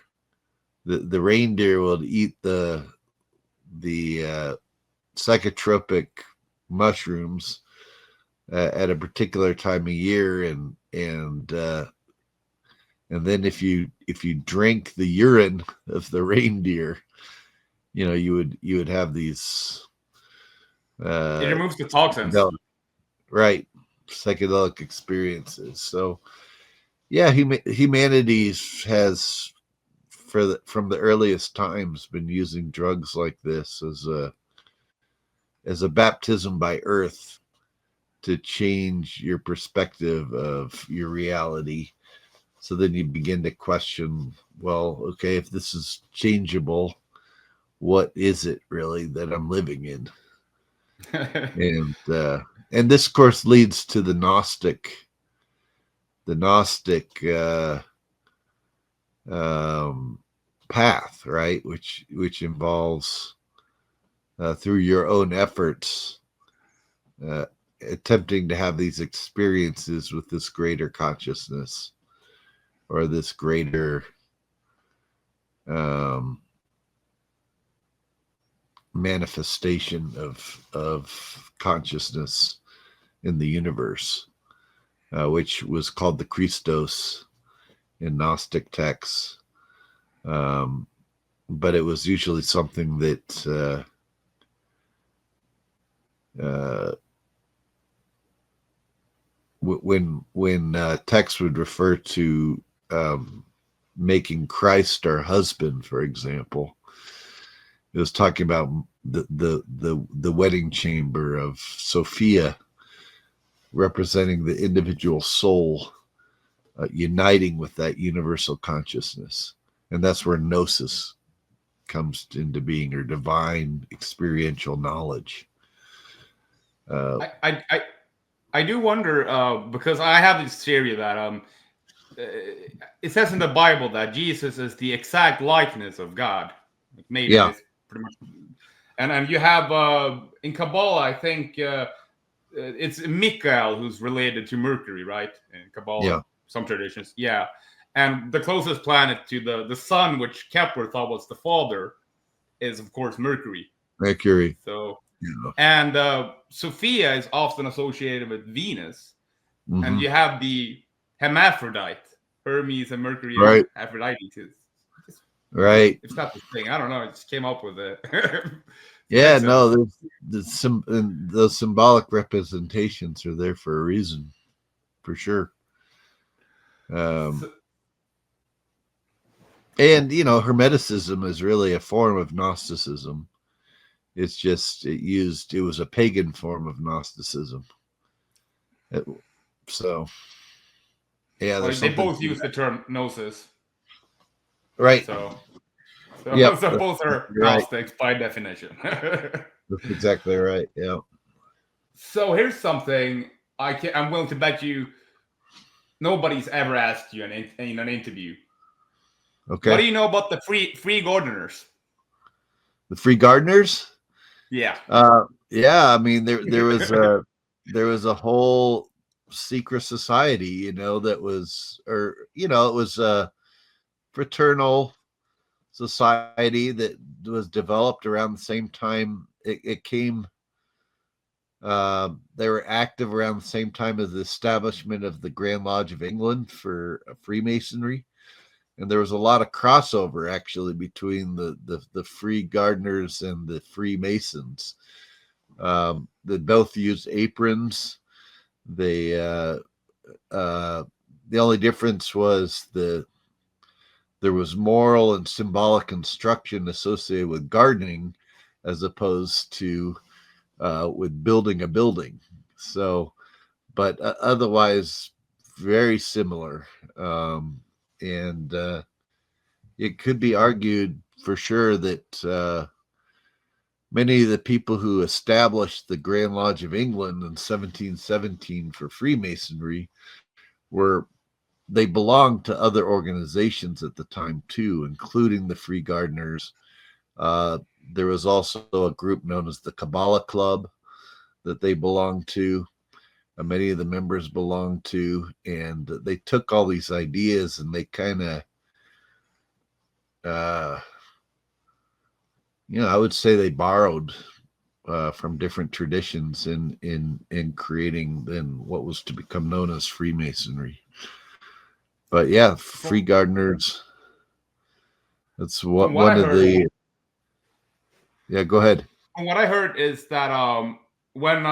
the reindeer will eat the psychotropic mushrooms at a particular time of year, and then if you drink the urine of the reindeer, you know, you would have these It removes the toxins. Right, psychedelic experiences. So yeah, humanity has from the earliest times been using drugs like this as a baptism by earth to change your perspective of your reality. So then you begin to question, well, okay, if this is changeable, what is it really that I'm living in? And this, of course, leads to the Gnostic path, right? Which involves through your own efforts, attempting to have these experiences with this greater consciousness or this greater manifestation of consciousness in the universe, which was called the Christos in Gnostic texts. But it was usually something that when texts would refer to making Christ our husband, for example, it was talking about the wedding chamber of Sophia, representing the individual soul uniting with that universal consciousness, and that's where Gnosis comes into being, or divine experiential knowledge. I do wonder because I have this theory that it says in the Bible that Jesus is the exact likeness of God. Maybe Yeah. it's pretty much, and you have in Kabbalah, I think it's Michael who's related to Mercury, right? In Kabbalah, Yeah. some traditions, yeah. And the closest planet to the sun, which Kepler thought was the father, is of course Mercury. Mercury. So, yeah. And Sophia is often associated with Venus, Mm-hmm. and you have the hermaphrodite, Hermes and Mercury, right. and Aphrodite. Right. It's not the thing. I don't know. I just came up with it. Yeah, no, those symbolic representations are there for a reason, for sure. And you know, Hermeticism is really a form of Gnosticism. It's just it was a pagan form of Gnosticism. So yeah, well, they both use the term Gnosis, right? So yep, so both are Gnostics by definition. That's exactly right. Yeah. So here's something I'm willing to bet you nobody's ever asked you in an interview. Okay. What do you know about the free gardeners? The free gardeners? Yeah. Yeah. I mean, there was a whole secret society, you know, that was, or you know, it was a fraternal society that was developed around the same time it came. They were active around the same time as the establishment of the Grand Lodge of England for Freemasonry. and there was a lot of crossover actually between the free gardeners and the Freemasons. They both used aprons. They the only difference was there was moral and symbolic instruction associated with gardening, as opposed to with building a building. So, but otherwise, very similar. And it could be argued for sure that many of the people who established the Grand Lodge of England in 1717 for Freemasonry they belonged to other organizations at the time too, including the Free Gardeners. There was also a group known as the Kabbalah Club that they belonged to. Many of the members belonged to, and they took all these ideas and they kind of, I would say they borrowed from different traditions in creating then what was to become known as Freemasonry. But yeah, Free Gardeners. That's what one of the. Yeah, go ahead. What I heard is that when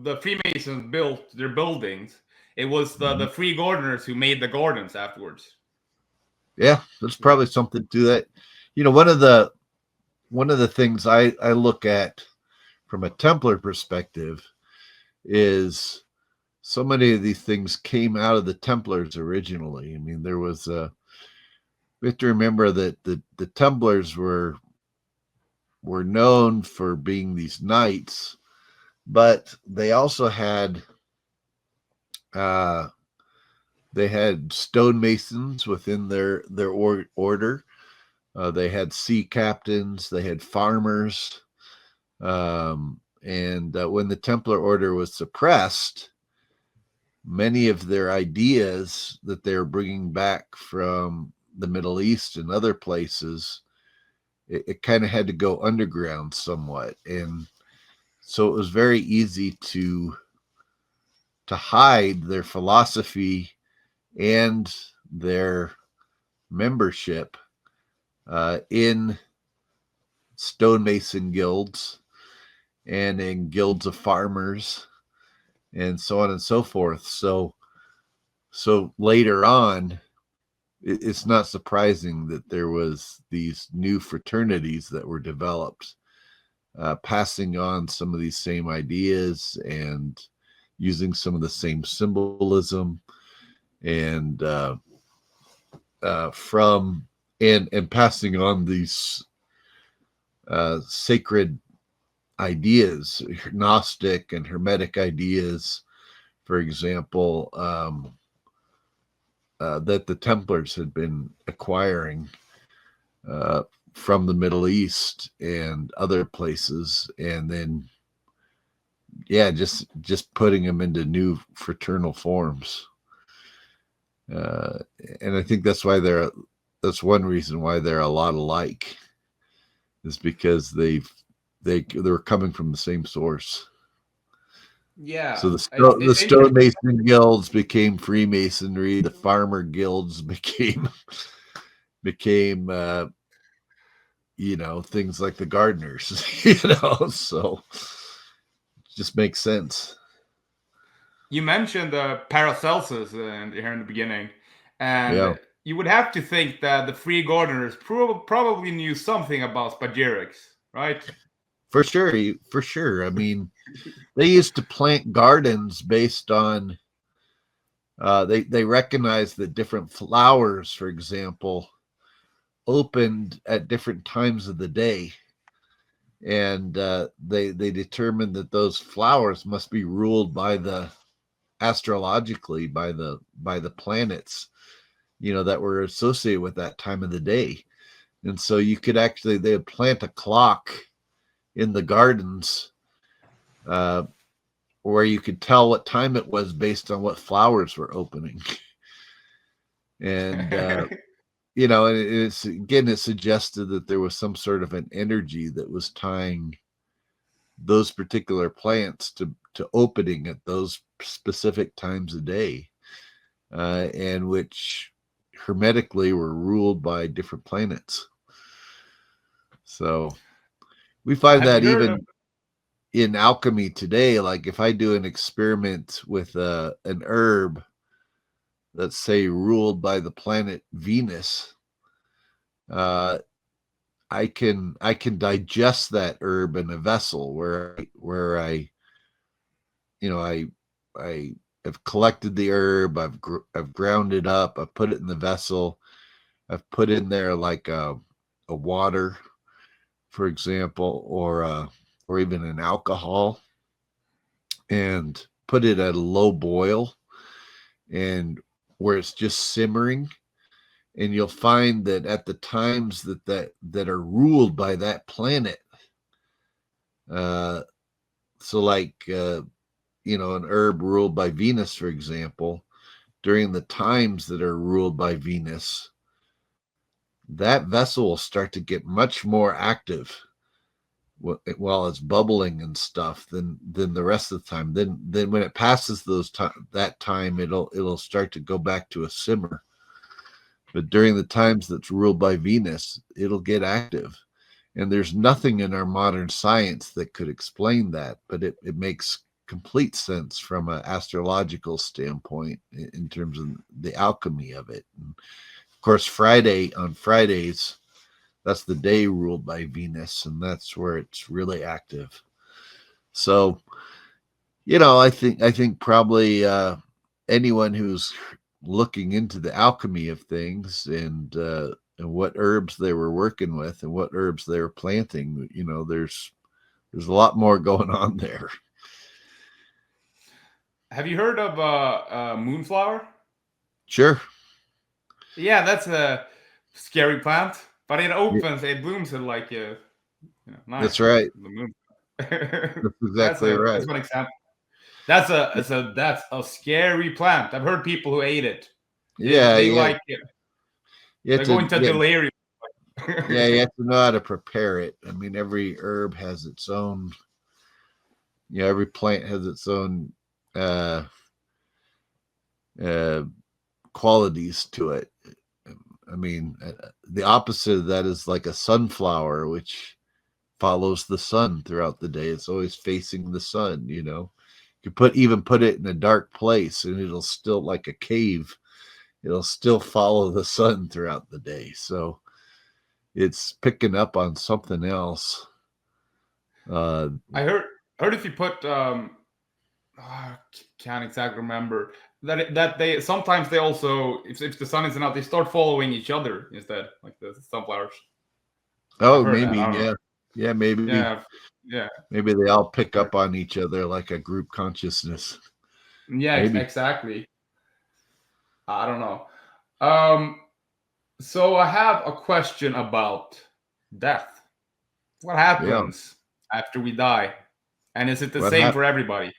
the Freemasons built their buildings, it was the Free Gardeners who made the gardens afterwards. Yeah, there's probably something to that. One of the things I look at from a Templar perspective is so many of these things came out of the Templars originally. I mean, there was we have to remember that the Templars were known for being these knights, but they also had stonemasons within their order. They had sea captains, they had farmers, and when the Templar order was suppressed, many of their ideas that they're bringing back from the Middle East and other places, it kind of had to go underground somewhat. And so it was very easy to hide their philosophy and their membership in stonemason guilds and in guilds of farmers and so on and so forth. So later on, it's not surprising that there was these new fraternities that were developed, passing on some of these same ideas and using some of the same symbolism and passing on these sacred ideas, Gnostic and Hermetic ideas, for example, that the Templars had been acquiring from the Middle East and other places, and then just putting them into new fraternal forms. And I think that's one reason why they're a lot alike, is because they were coming from the same source. Yeah. So the stonemason guilds became Freemasonry. The farmer guilds became things like the gardeners. So it just makes sense. You mentioned Paracelsus here in the beginning, and you would have to think that the Free Gardeners probably knew something about spagyrics, right? For sure. I mean, they used to plant gardens based on they recognized that different flowers, for example, opened at different times of the day, and they determined that those flowers must be ruled by astrologically by the planets, that were associated with that time of the day. And so you could actually, they would plant a clock in the gardens where you could tell what time it was based on what flowers were opening. And it suggested that there was some sort of an energy that was tying those particular plants to opening at those specific times of day, and which hermetically were ruled by different planets. So we find Have that you heard of? even in alchemy today, like if I do an experiment with an herb, let's say ruled by the planet Venus, uh, I can digest that herb in a vessel where I you know I have collected the herb, I've ground it up, I've put it in the vessel, I've put in there like a water, for example, or even an alcohol, and put it at a low boil, and where it's just simmering. And you'll find that at the times that are ruled by that planet, uh, so like an herb ruled by Venus, for example, during the times that are ruled by Venus, that vessel will start to get much more active while it's bubbling and stuff than the rest of the time. Then when it passes that time, it'll start to go back to a simmer. But during the times that's ruled by Venus, it'll get active. And there's nothing in our modern science that could explain that, but it makes complete sense from an astrological standpoint in terms of the alchemy of it. And of course, on Fridays, that's the day ruled by Venus, and that's where it's really active. So, I think probably anyone who's looking into the alchemy of things and what herbs they were working with and what herbs they were planting, there's a lot more going on there. Have you heard of moonflower? Sure. Yeah, that's a scary plant, but it blooms in like night. That's right. The moon. That's exactly right. That's one example. That's a scary plant. I've heard people who ate it. Yeah, They yeah. like it. You They have go to, into yeah, delirium. yeah, you have to know how to prepare it. I mean, every herb has its own, every plant has its own uh, uh, qualities to it. I mean, the opposite of that is like a sunflower, which follows the sun throughout the day. It's always facing the sun. You put it in a dark place, and it'll still, like a cave, it'll still follow the sun throughout the day. So it's picking up on something else. I heard if you put can't exactly remember that they sometimes they also if the sun isn't out they start following each other instead, like the sunflowers. I've Oh, heard that. maybe, I don't know. yeah, yeah, maybe, Yeah, yeah, maybe they all pick up on each other like a group consciousness. yeah, Maybe, exactly. I don't know. So I have a question about death. What yeah. happens after we die, and is it the What same happened? for everybody?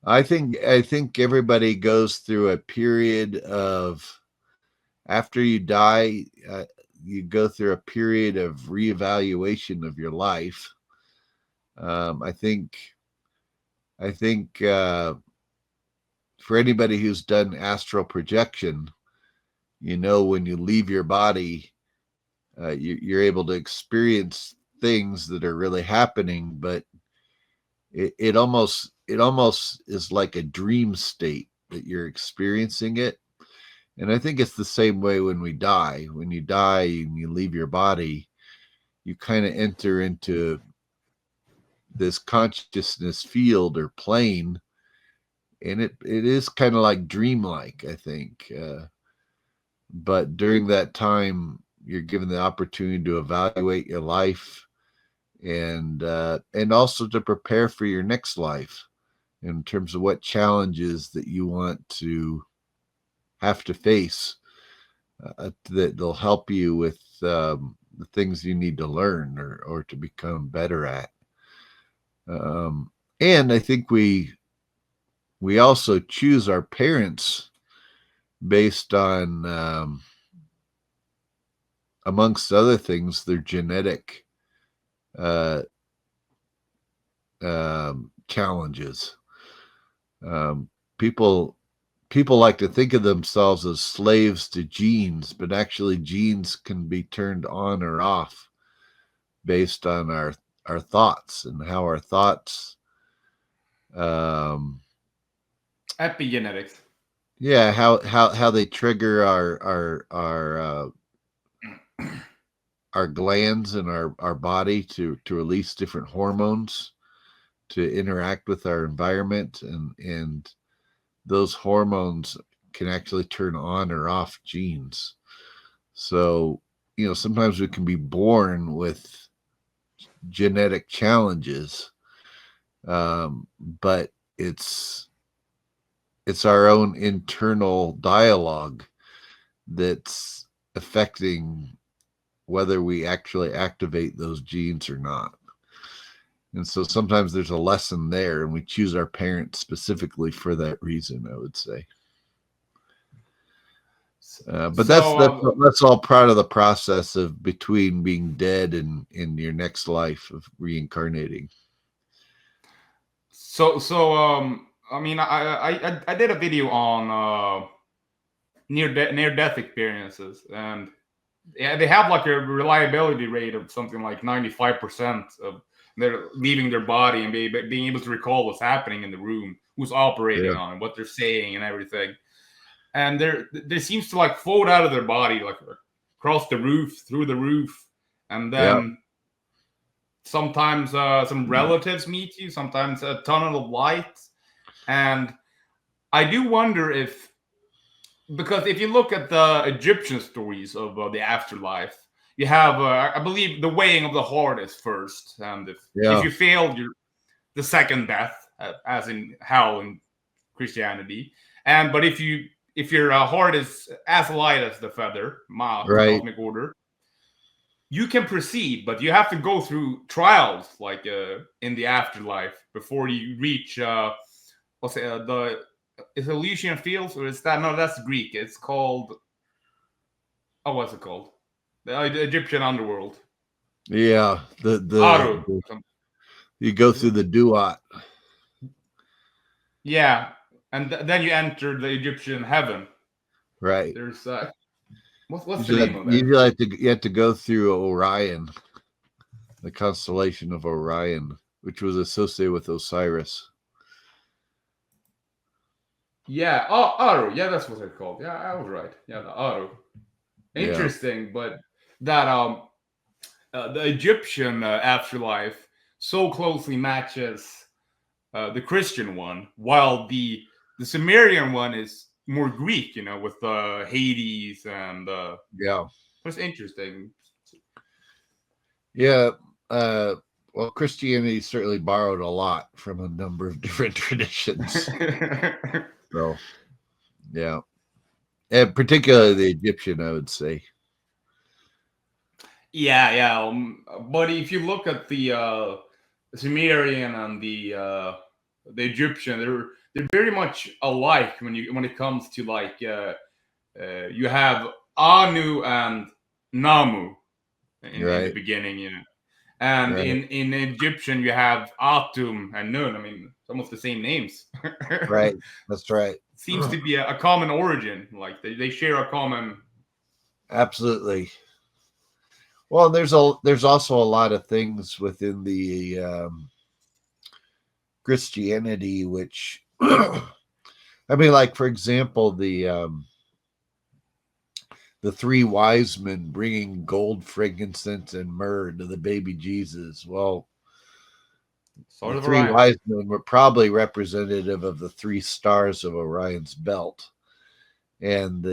I think everybody goes through a period of after you die. You go through a period of reevaluation of your life. I think. For anybody who's done astral projection, when you leave your body, you're able to experience things that are really happening, but it almost is like a dream state that you're experiencing it. And I think it's the same way when we die. When you die and you leave your body, you kind of enter into this consciousness field or plane, and it is kind of like dreamlike, I think. But during that time, you're given the opportunity to evaluate your life and also to prepare for your next life in terms of what challenges that you want to have to face, that they'll help you with the things you need to learn or to become better at. Um, and I think we also choose our parents based on, amongst other things, their genetic uh, challenges. Um, people people like to think of themselves as slaves to genes, but actually genes can be turned on or off based on our thoughts and how our thoughts Epigenetics. yeah, how they trigger our glands in our body to release different hormones to interact with our environment, and those hormones can actually turn on or off genes. So, sometimes we can be born with genetic challenges, but it's our own internal dialogue that's affecting whether we actually activate those genes or not. And so sometimes there's a lesson there, and we choose our parents specifically for that reason, I would say. But that's all part of the process of between being dead and in your next life of reincarnating. So I mean, I did a video on near death experiences, and yeah, they have like a reliability rate of something like 95% of they're leaving their body and being able to recall what's happening in the room, who's operating on it, what they're saying, and everything. And there seems to like float out of their body, like across the roof, through the roof, and then sometimes some relatives meet you, sometimes a tunnel of light. And I do wonder if, because if you look at the Egyptian stories of the afterlife, you have, I believe, the weighing of the heart is first, and if you fail, you're the second death, as in hell in Christianity. But if your heart is as light as the feather, the cosmic order, you can proceed, but you have to go through trials like in the afterlife before you reach the Elysian Fields, or is that no? That's Greek. It's called what's it called? The Egyptian underworld. Yeah, you go through the duat. Yeah, and then you enter the Egyptian heaven. Right. There's what's the name of it? You have to go through Orion, the constellation of Orion, which was associated with Osiris. Yeah. Oh, Aru. Yeah, that's what it's called. Yeah, I was right. Yeah, the Aru. Interesting, but that the Egyptian afterlife so closely matches the Christian one, while the Sumerian one is more Greek, with Hades and That's interesting. Yeah. Well, Christianity certainly borrowed a lot from a number of different traditions. So, yeah. And particularly the Egyptian, I would say. Yeah. But if you look at the Sumerian and the Egyptian, they're very much alike when it comes to like you have Anu and Namu in the beginning, and in Egyptian you have Atum and Nun. I mean, it's almost the same names. Right, that's right. Seems to be a common origin. Like they share a common. Absolutely. Well, there's also a lot of things within the Christianity which, I mean, like for example, the three wise men bringing gold, frankincense, and myrrh to the baby Jesus. Well, the three wise men were probably representative of the three stars of Orion's belt, and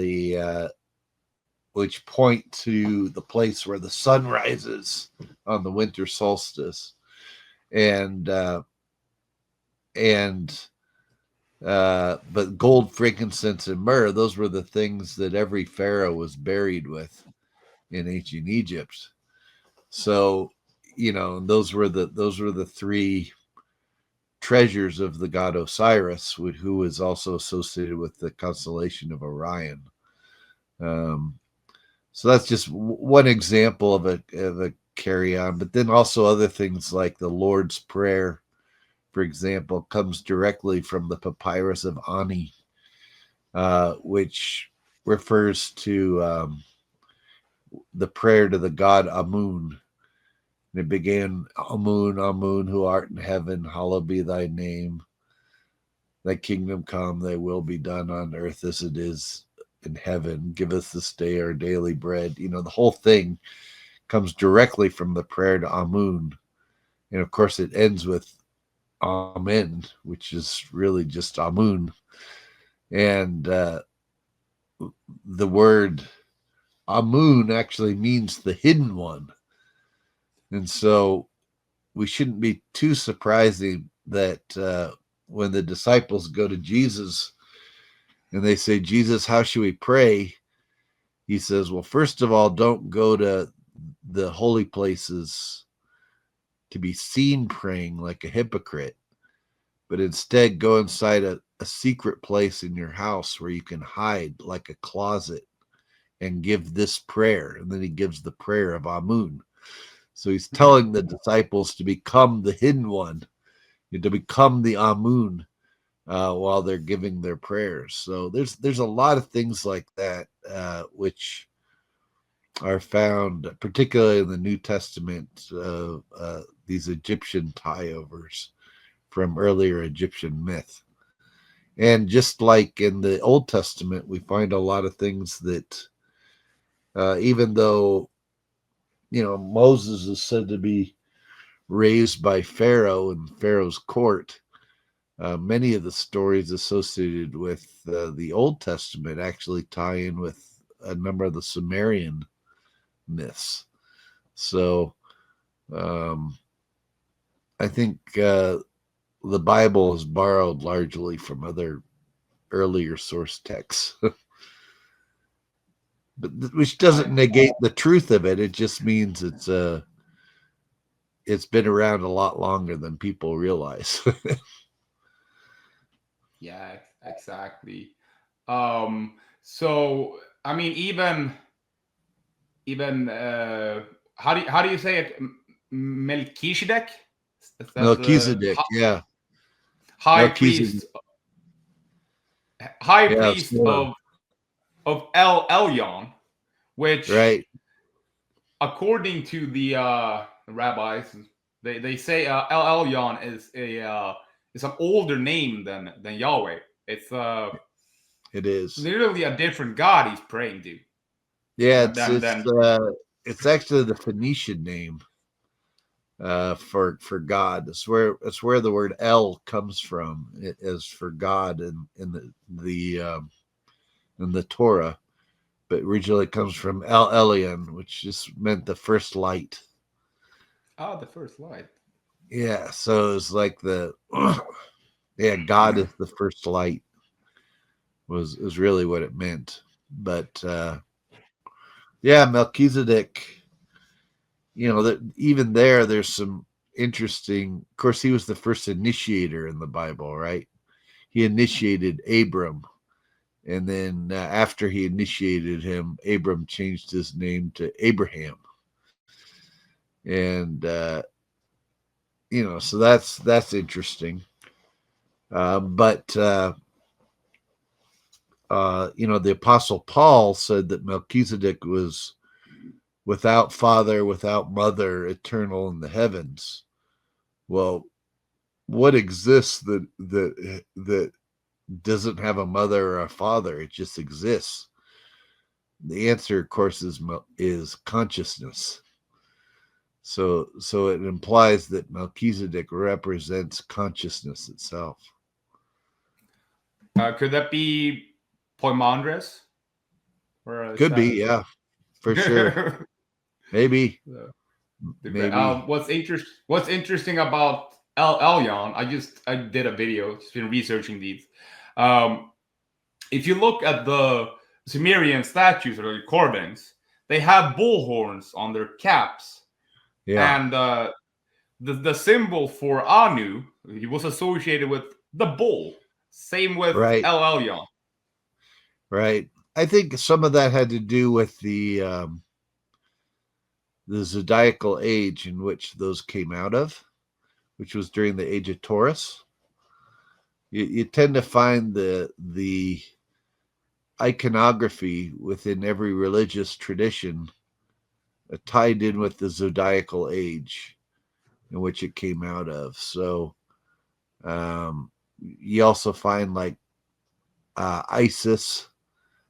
which point to the place where the sun rises on the winter solstice, but gold, frankincense, and myrrh, those were the things that every pharaoh was buried with in ancient Egypt. So, those were the three treasures of the god Osiris, who is also associated with the constellation of Orion. So that's just one example of a carry on, but then also other things like the Lord's Prayer, for example, comes directly from the papyrus of Ani, which refers to the prayer to the god Amun. And it began, Amun, Amun, who art in heaven, hallowed be thy name. Thy kingdom come, thy will be done on earth as it is in heaven. Give us this day our daily bread. You know, the whole thing comes directly from the prayer to Amun. And of course, it ends with Amen, which is really just Amun. And the word Amun actually means the hidden one. And so we shouldn't be too surprising that when the disciples go to Jesus and they say, Jesus, how should we pray? He says, well, first of all, don't go to the holy places to be seen praying like a hypocrite, but instead go inside a secret place in your house where you can hide like a closet and give this prayer. And then he gives the prayer of Amun. So he's telling the disciples to become the hidden one, to become the Amun while they're giving their prayers. So there's a lot of things like that which are found, particularly in the New Testament, these Egyptian tie-overs from earlier Egyptian myth. And just like in the Old Testament, we find a lot of things that even though, Moses is said to be raised by Pharaoh in Pharaoh's court, many of the stories associated with the Old Testament actually tie in with a number of the Sumerian myths. So I think the Bible is borrowed largely from other earlier source texts. But which doesn't negate the truth of it. It just means it's been around a lot longer than people realize. Yeah, exactly. So I mean, even how do you say it? Melchizedek? Is that the Melchizedek, yeah. high Melchizedek, priest, high yeah, priest of El Elyon, which right. according to the rabbis, they say El Elyon is an older name than Yahweh. It's It is. literally a different god he's praying to. Yeah, Than it's actually the Phoenician name for God. It's where the word El comes from. It is for God in the Torah, but originally it comes from El Elyon, which just meant the first light. the first light. Yeah, so it's like God is the first light was really what it meant. But Melchizedek, even there's some interesting. Of course, he was the first initiator in the Bible, right? He initiated Abram, and then after he initiated him, Abram changed his name to Abraham, and so that's interesting. But the Apostle Paul said that Melchizedek was without father, without mother, eternal in the heavens. Well, what exists that doesn't have a mother or a father? It just exists. The answer, of course, is consciousness. So it implies that Melchizedek represents consciousness itself. Could that be Poimandres? Could be, yeah, for sure. Maybe. What's interesting about El Elyon? I did a video. Just been researching these. If you look at the Sumerian statues or the carvings, they have bull horns on their caps. Yeah. And the symbol for Anu, he was associated with the bull. Same with Right. El Elyon. Right. I think some of that had to do with the zodiacal age in which those came out of, which was during the age of Taurus. You tend to find the iconography within every religious tradition tied in with the zodiacal age in which it came out of. So you also find like Isis,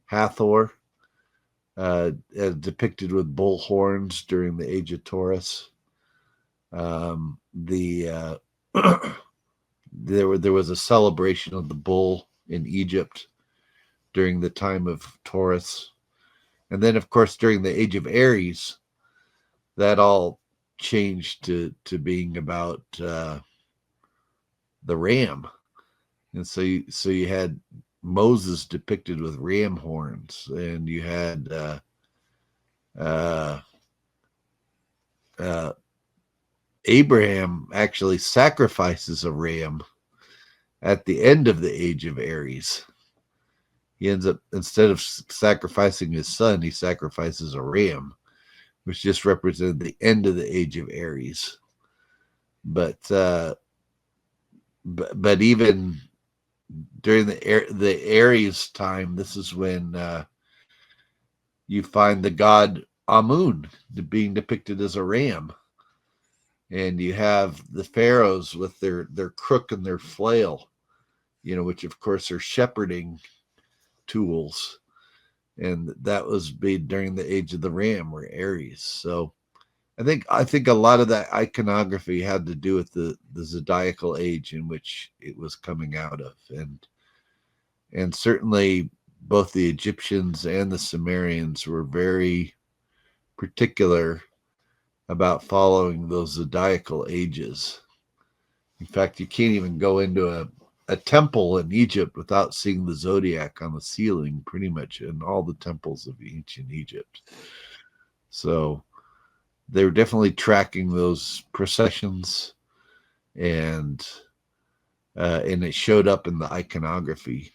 Hathor, depicted with bull horns during the age of Taurus. There was a celebration of the bull in Egypt during the time of Taurus. And then, of course, during the age of Aries, that all changed to being about the ram. And so you had Moses depicted with ram horns, and you had Abraham actually sacrifices a ram at the end of the age of Aries. He ends up, instead of sacrificing his son, he sacrifices a ram, which just represented the end of the age of Aries. But even during the Aries time, this is when you find the god Amun being depicted as a ram, and you have the pharaohs with their crook and their flail, which of course are shepherding tools, and that was made during the age of the ram or Aries. So I think a lot of that iconography had to do with the zodiacal age in which it was coming out of, and certainly both the Egyptians and the Sumerians were very particular about following those zodiacal ages. In fact, you can't even go into a temple in Egypt without seeing the zodiac on the ceiling, pretty much in all the temples of ancient Egypt. So they were definitely tracking those processions, and it showed up in the iconography.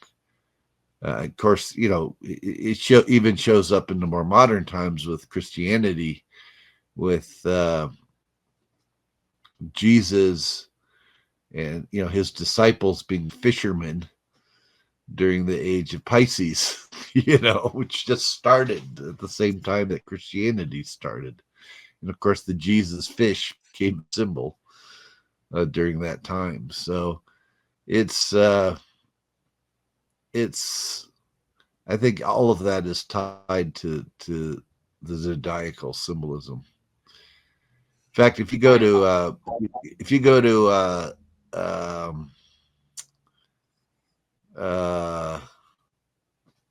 Of course, it even shows up in the more modern times with Christianity, with Jesus and his disciples being fishermen during the age of Pisces, which just started at the same time that Christianity started. And of course, the Jesus fish became a symbol during that time. So it's I think all of that is tied to the zodiacal symbolism. In fact, if you go to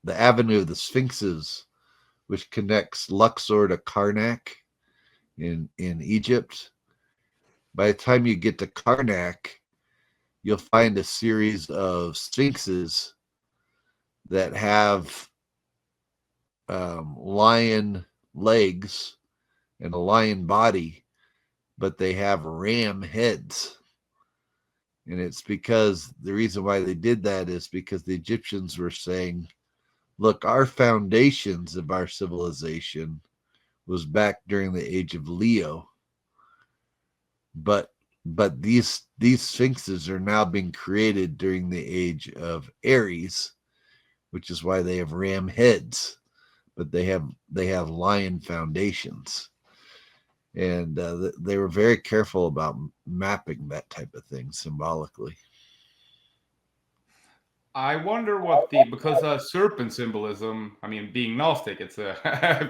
the Avenue of the Sphinxes, which connects Luxor to Karnak in Egypt, by the time you get to Karnak, you'll find a series of sphinxes that have lion legs and a lion body, but they have ram heads. And it's because the reason why they did that is because the Egyptians were saying, look, our foundations of our civilization was back during the age of Leo, but these sphinxes are now being created during the age of Aries, which is why they have ram heads, but they have lion foundations. And they were very careful about mapping that type of thing symbolically. I wonder because serpent symbolism, I mean, being Gnostic, it's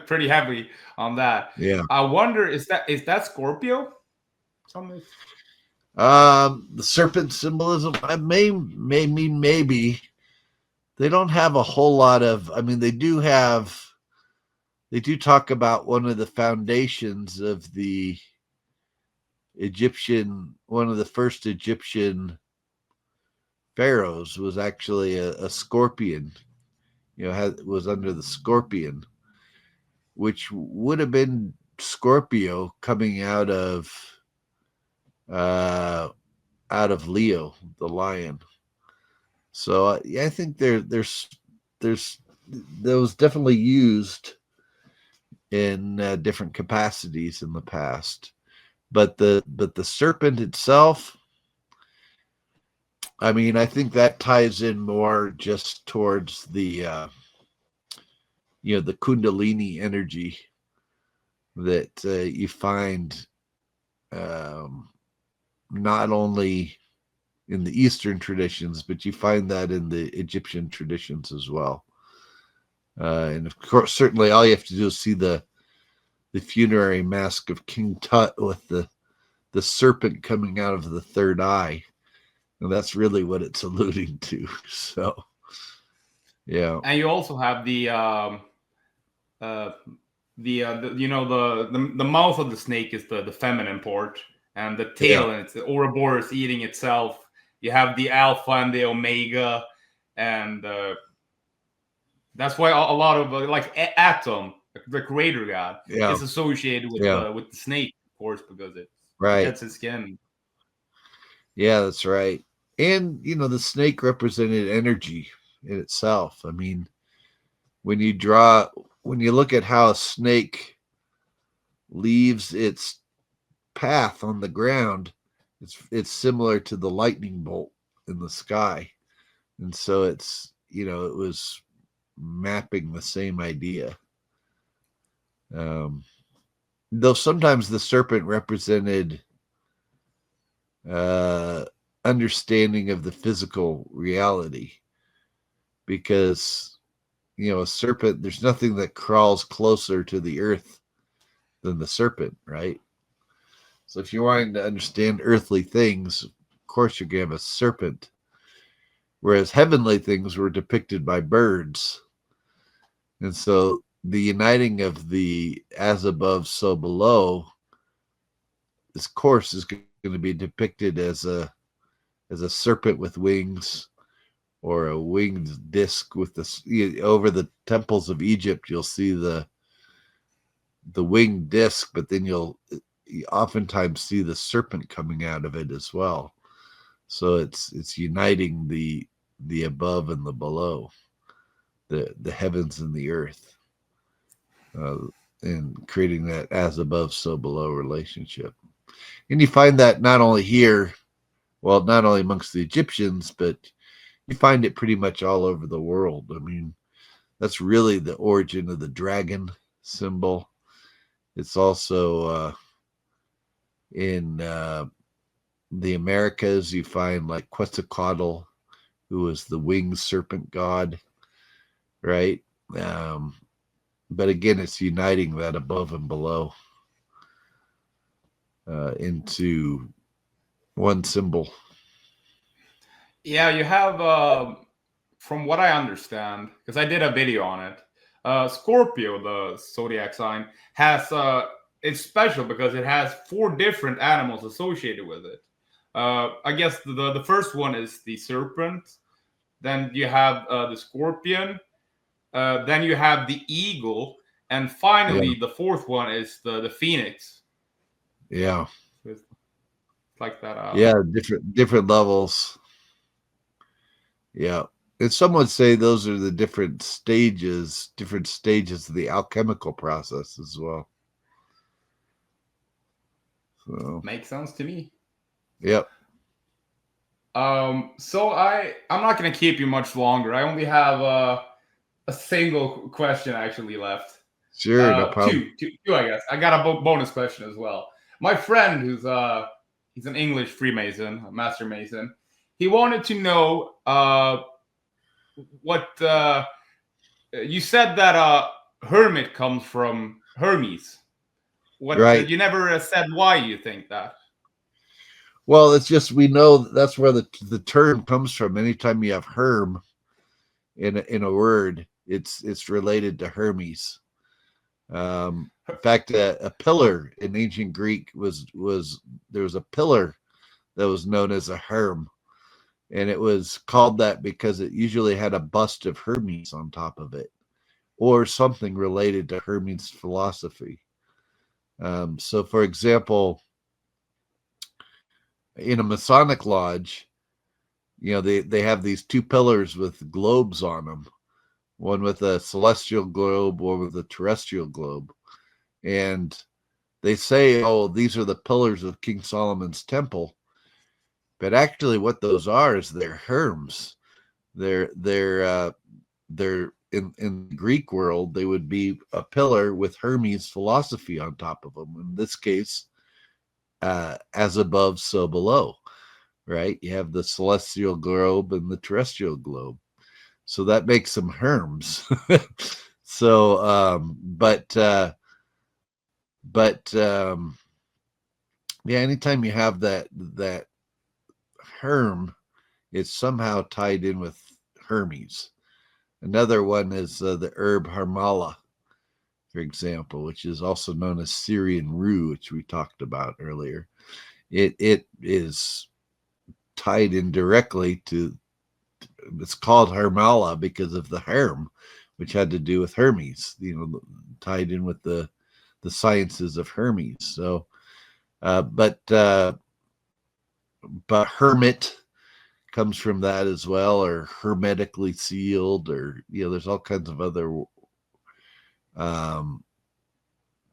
pretty heavy on that. Yeah. I wonder, is that Scorpio? Something. The serpent symbolism, maybe they don't have a whole lot of. I mean, they do talk about one of the foundations of the Egyptian, one of the first Egyptian pharaohs was actually a scorpion, was under the scorpion, which would have been Scorpio coming out of Leo, the lion. So I think there's those definitely used in different capacities in the past, but the serpent itself, I mean, I think that ties in more just towards the the Kundalini energy that you find not only in the Eastern traditions, but you find that in the Egyptian traditions as well. And of course, certainly all you have to do is see the funerary mask of King Tut with the serpent coming out of the third eye. And that's really what it's alluding to. So, yeah. And you also have the mouth of the snake is the feminine part, and the tail, and it's the Ouroboros eating itself. You have the alpha and the omega, and that's why a lot of like Atom, the creator god, is associated with the snake, of course, because it gets his skin. Yeah, that's right. And the snake represented energy in itself. I mean, when you look at how a snake leaves its path on the ground, it's similar to the lightning bolt in the sky. And so it's, it was mapping the same idea. Though sometimes the serpent represented understanding of the physical reality, because a serpent, there's nothing that crawls closer to the earth than the serpent, right? So if you're wanting to understand earthly things, of course you're going to have a serpent, whereas heavenly things were depicted by birds. And so the uniting of the as above, so below, this course is going to be depicted as a serpent with wings, or a winged disc with over the temples of Egypt. You'll see the winged disc, but then you oftentimes see the serpent coming out of it as well. So it's uniting the above and the below, the heavens and the earth, and creating that as above, so below relationship. And you find that not only amongst the Egyptians, but you find it pretty much all over the world. I mean, that's really the origin of the dragon symbol. It's also in the Americas. You find like Quetzalcoatl, who was the winged serpent god, right? But again, it's uniting that above and below into one symbol. Yeah, you have, from what I understand, because I did a video on it, Scorpio, the zodiac sign, has it's special because it has 4 different animals associated with it. I guess the first one is the serpent. Then you have the scorpion. Then you have the eagle, and finally the fourth one is the phoenix. Yeah, it's like that. Yeah, different levels. Yeah, and some would say those are the different stages of the alchemical process as well. So makes sense to me. Yep. So I'm not going to keep you much longer. I only have a single question actually left. Sure, no problem. Two, I guess. I got a bonus question as well. My friend, who's he's an English Freemason, a Master Mason, he wanted to know what you said that hermit comes from Hermes. What? Right. You never said why you think that. Well, it's just, we know that's where the term comes from. Anytime you have herm in a word, it's related to Hermes. In fact, a pillar in ancient Greek there was a pillar that was known as a herm, and it was called that because it usually had a bust of Hermes on top of it, or something related to Hermes' philosophy. So, for example, in a Masonic lodge, they have these 2 pillars with globes on them, one with a celestial globe, one with a terrestrial globe. And they say, oh, these are the pillars of King Solomon's temple. But actually what those are is they're herms. They're in the Greek world, they would be a pillar with Hermes philosophy on top of them. In this case, as above, so below, right? You have the celestial globe and the terrestrial globe. So that makes them Herms. So, yeah, anytime you have that Herm, it's somehow tied in with Hermes. Another one is the herb Harmala, for example, which is also known as Syrian rue, which we talked about earlier. It is tied in directly to, it's called Harmala because of the Herm, which had to do with Hermes, tied in with the sciences of Hermes. So, but hermit comes from that as well, or hermetically sealed, or there's all kinds of other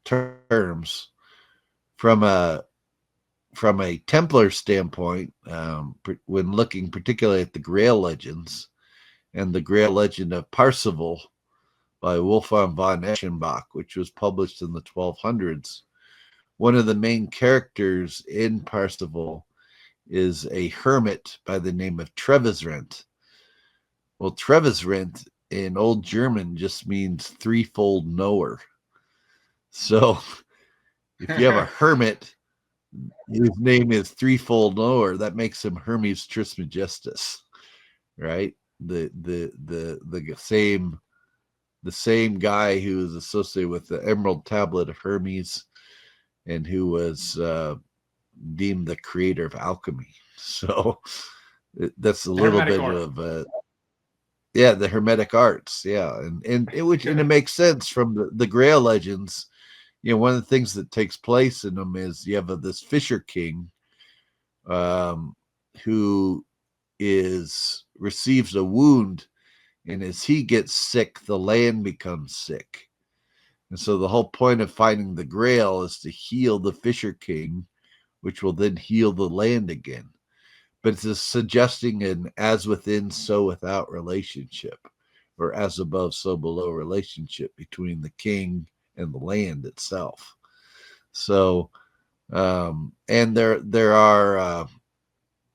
terms. From a Templar standpoint, when looking particularly at the Grail legends and the Grail legend of Parzival by Wolfgang von Eschenbach, which was published in the 1200s, one of the main characters in Parzival is a hermit by the name of Trevisrent. Well, Trevisrent in Old German just means threefold knower. So if you have a hermit whose name is threefold knower, that makes him Hermes Trismegistus, right? The same guy who is associated with the Emerald Tablet of Hermes and who was deemed the creator of alchemy. So that's a little bit of the Hermetic arts, and it makes sense from the Grail legends. One of the things that takes place in them is you have this Fisher King, who receives a wound, and as he gets sick, the land becomes sick. And so the whole point of finding the Grail is to heal the Fisher King, which will then heal the land again. But it's suggesting an as within, so without relationship, or as above, so below relationship between the king and the land itself. So, and there are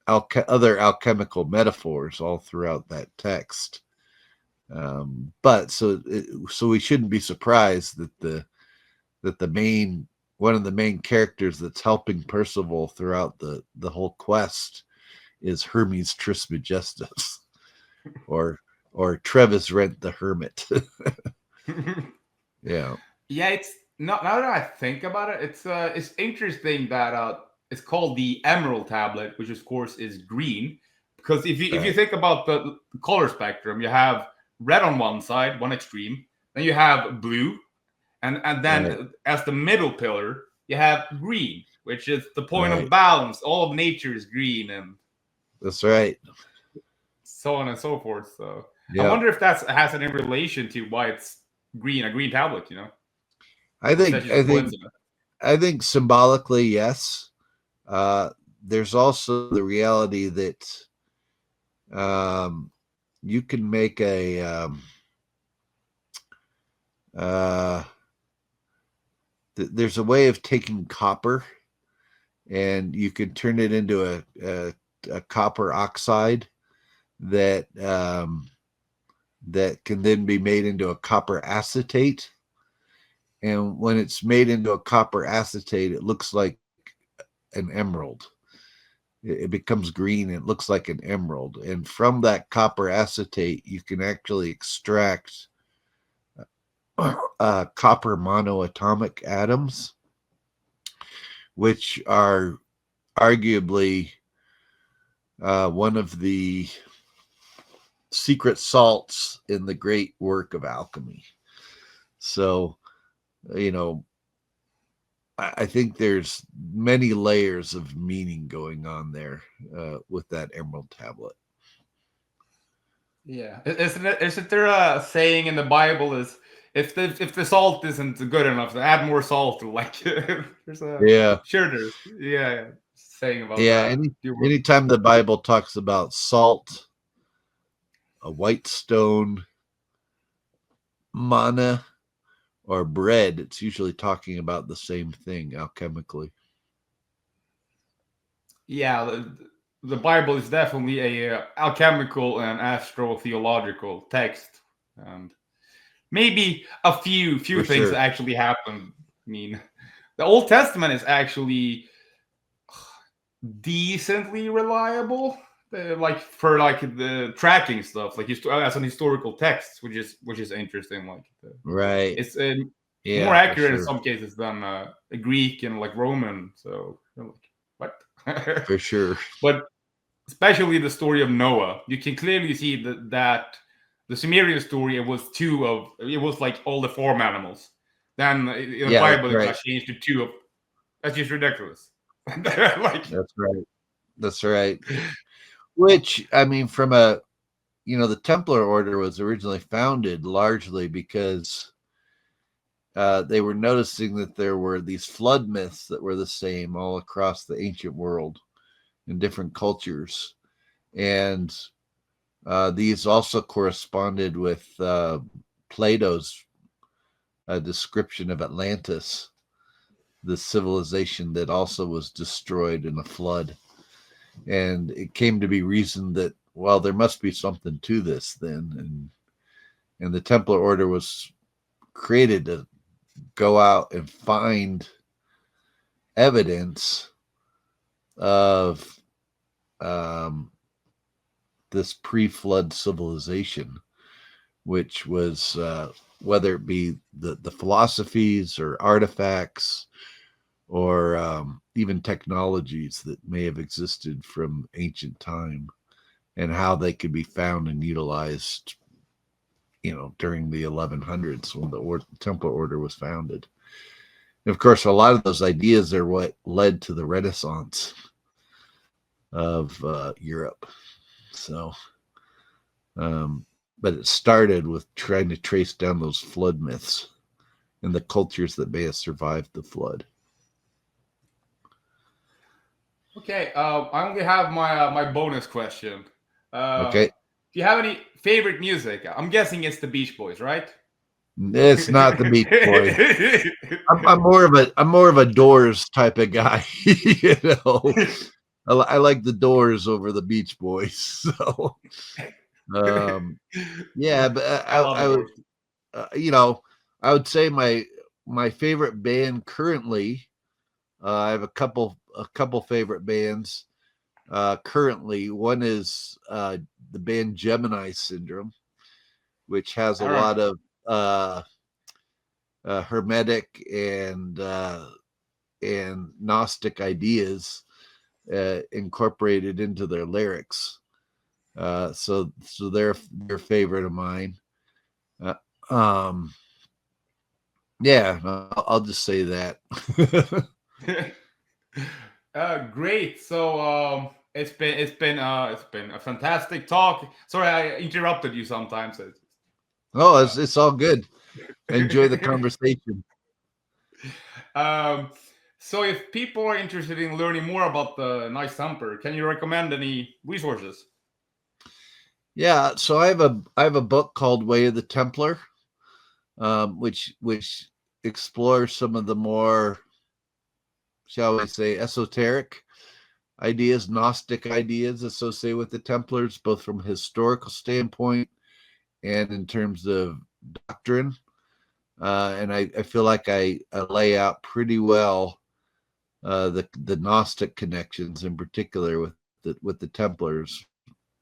other alchemical metaphors all throughout that text. But so we shouldn't be surprised that one of the main characters that's helping Percival throughout the whole quest is Hermes Trismegistus, or Trevisrent the Hermit. Yeah. Yeah, it's not, now that I think about it, it's interesting that it's called the Emerald Tablet, which of course is green, because if you think about the color spectrum, you have red on one side, one extreme, then you have blue, and then as the middle pillar, you have green, which is the point of balance. All of nature is green, and that's right. So on and so forth. So I wonder if that has any relation to why it's green, a green tablet. I think symbolically, yes. There's also the reality that you can make there's a way of taking copper, and you can turn it into a copper oxide that can then be made into a copper acetate. And when it's made into a copper acetate, it looks like an emerald. It becomes green. It looks like an emerald. And from that copper acetate, you can actually extract copper monoatomic atoms, which are arguably one of the secret salts in the great work of alchemy. So, I think there's many layers of meaning going on there with that Emerald Tablet. Yeah, isn't there a saying in the Bible is if the salt isn't good enough, add more salt? Like there's a saying about that. Anytime the Bible talks about salt, a white stone, manna or bread, it's usually talking about the same thing alchemically. Yeah, the Bible is definitely a alchemical and astrotheological text, and maybe a few For things sure. actually happened. I mean, the Old Testament is actually decently reliable, like for like the tracking stuff, like as an historical text, which is interesting. Like Right. it's more Yeah, for accurate in sure. some cases than Greek and like Roman. So you're like, what? For sure. But especially the story of Noah, you can clearly see that the Sumerian story it was like all the farm animals. Then in the Yeah, that's Bible it right. got changed to two of. That's just ridiculous. Like, That's right. That's right. Which, I mean, from a, the Templar Order was originally founded largely because they were noticing that there were these flood myths that were the same all across the ancient world in different cultures. And these also corresponded with Plato's description of Atlantis, the civilization that also was destroyed in a flood. And it came to be reasoned that, well, there must be something to this then. And the Templar Order was created to go out and find evidence of this pre-flood civilization, which was whether it be the philosophies or artifacts or even technologies that may have existed from ancient time and how they could be found and utilized, during the 1100s when the Templar Order was founded. And of course, a lot of those ideas are what led to the Renaissance of Europe. So, but it started with trying to trace down those flood myths and the cultures that may have survived the flood. okay, I only have my bonus question. Okay, Do you have any favorite music? I'm guessing it's the Beach Boys, right? it's not the Beach Boys. I'm more of a Doors type of guy. I like the Doors over the Beach Boys. So, yeah, but I love the I would, Doors. I would say my favorite band currently. I have a couple favorite bands currently. One is the band Gemini Syndrome, which has a I don't lot know. of hermetic and Gnostic ideas incorporated into their lyrics. So they're a favorite of mine. Uh, um, yeah, I'll just say that. Great. So it's been a fantastic talk. Sorry, I interrupted you sometimes. Oh, it's all good. Enjoy the conversation. Um, so if people are interested in learning more about the Knights Templar, can you recommend any resources? Yeah, so I have a book called Way of the Templar, which explores some of the more, shall we say, esoteric ideas, Gnostic ideas associated with the Templars, both from a historical standpoint and in terms of doctrine. And I feel like I lay out pretty well the Gnostic connections, in particular with the Templars,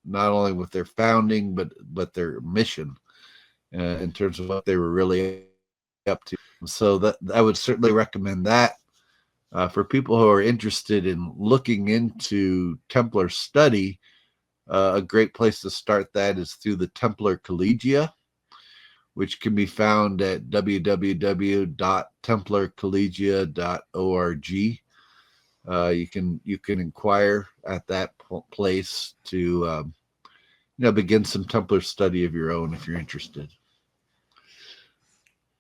not only with their founding but their mission in terms of what they were really up to. So that I would certainly recommend that for people who are interested in looking into Templar study. A great place to start that is through the Templar Collegia, which can be found at www.templarcollegia.org. You can inquire at that place to begin some Templar study of your own if you're interested.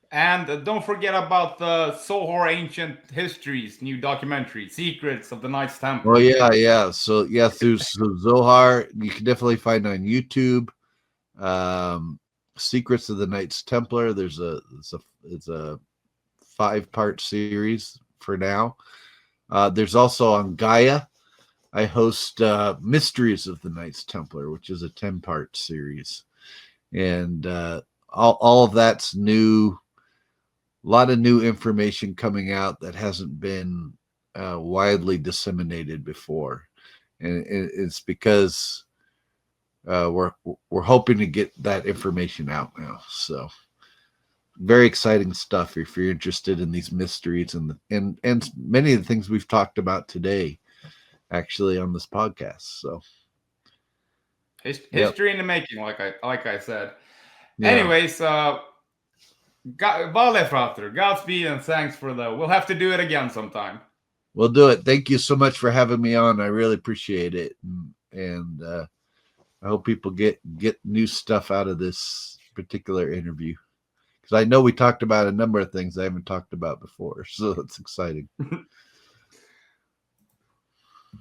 And don't forget about the Sohor Ancient Histories new documentary, Secrets of the Knights Oh Templar. yeah. So Zohar, you can definitely find on YouTube. Secrets of the Knights Templar. It's a 5-part series for now. There's also on Gaia. I host Mysteries of the Knights Templar, which is a 10-part series, and all of that's new. A lot of new information coming out that hasn't been widely disseminated before, and it's because we're hoping to get that information out now. So very exciting stuff if you're interested in these mysteries and many of the things we've talked about today, actually, on this podcast. So history in the making, like I said. Yeah. Anyways, Godspeed and thanks for the. We'll have to do it again sometime. We'll do it. Thank you so much for having me on. I really appreciate it, and I hope people get new stuff out of this particular interview, because I know we talked about a number of things I haven't talked about before, so it's exciting.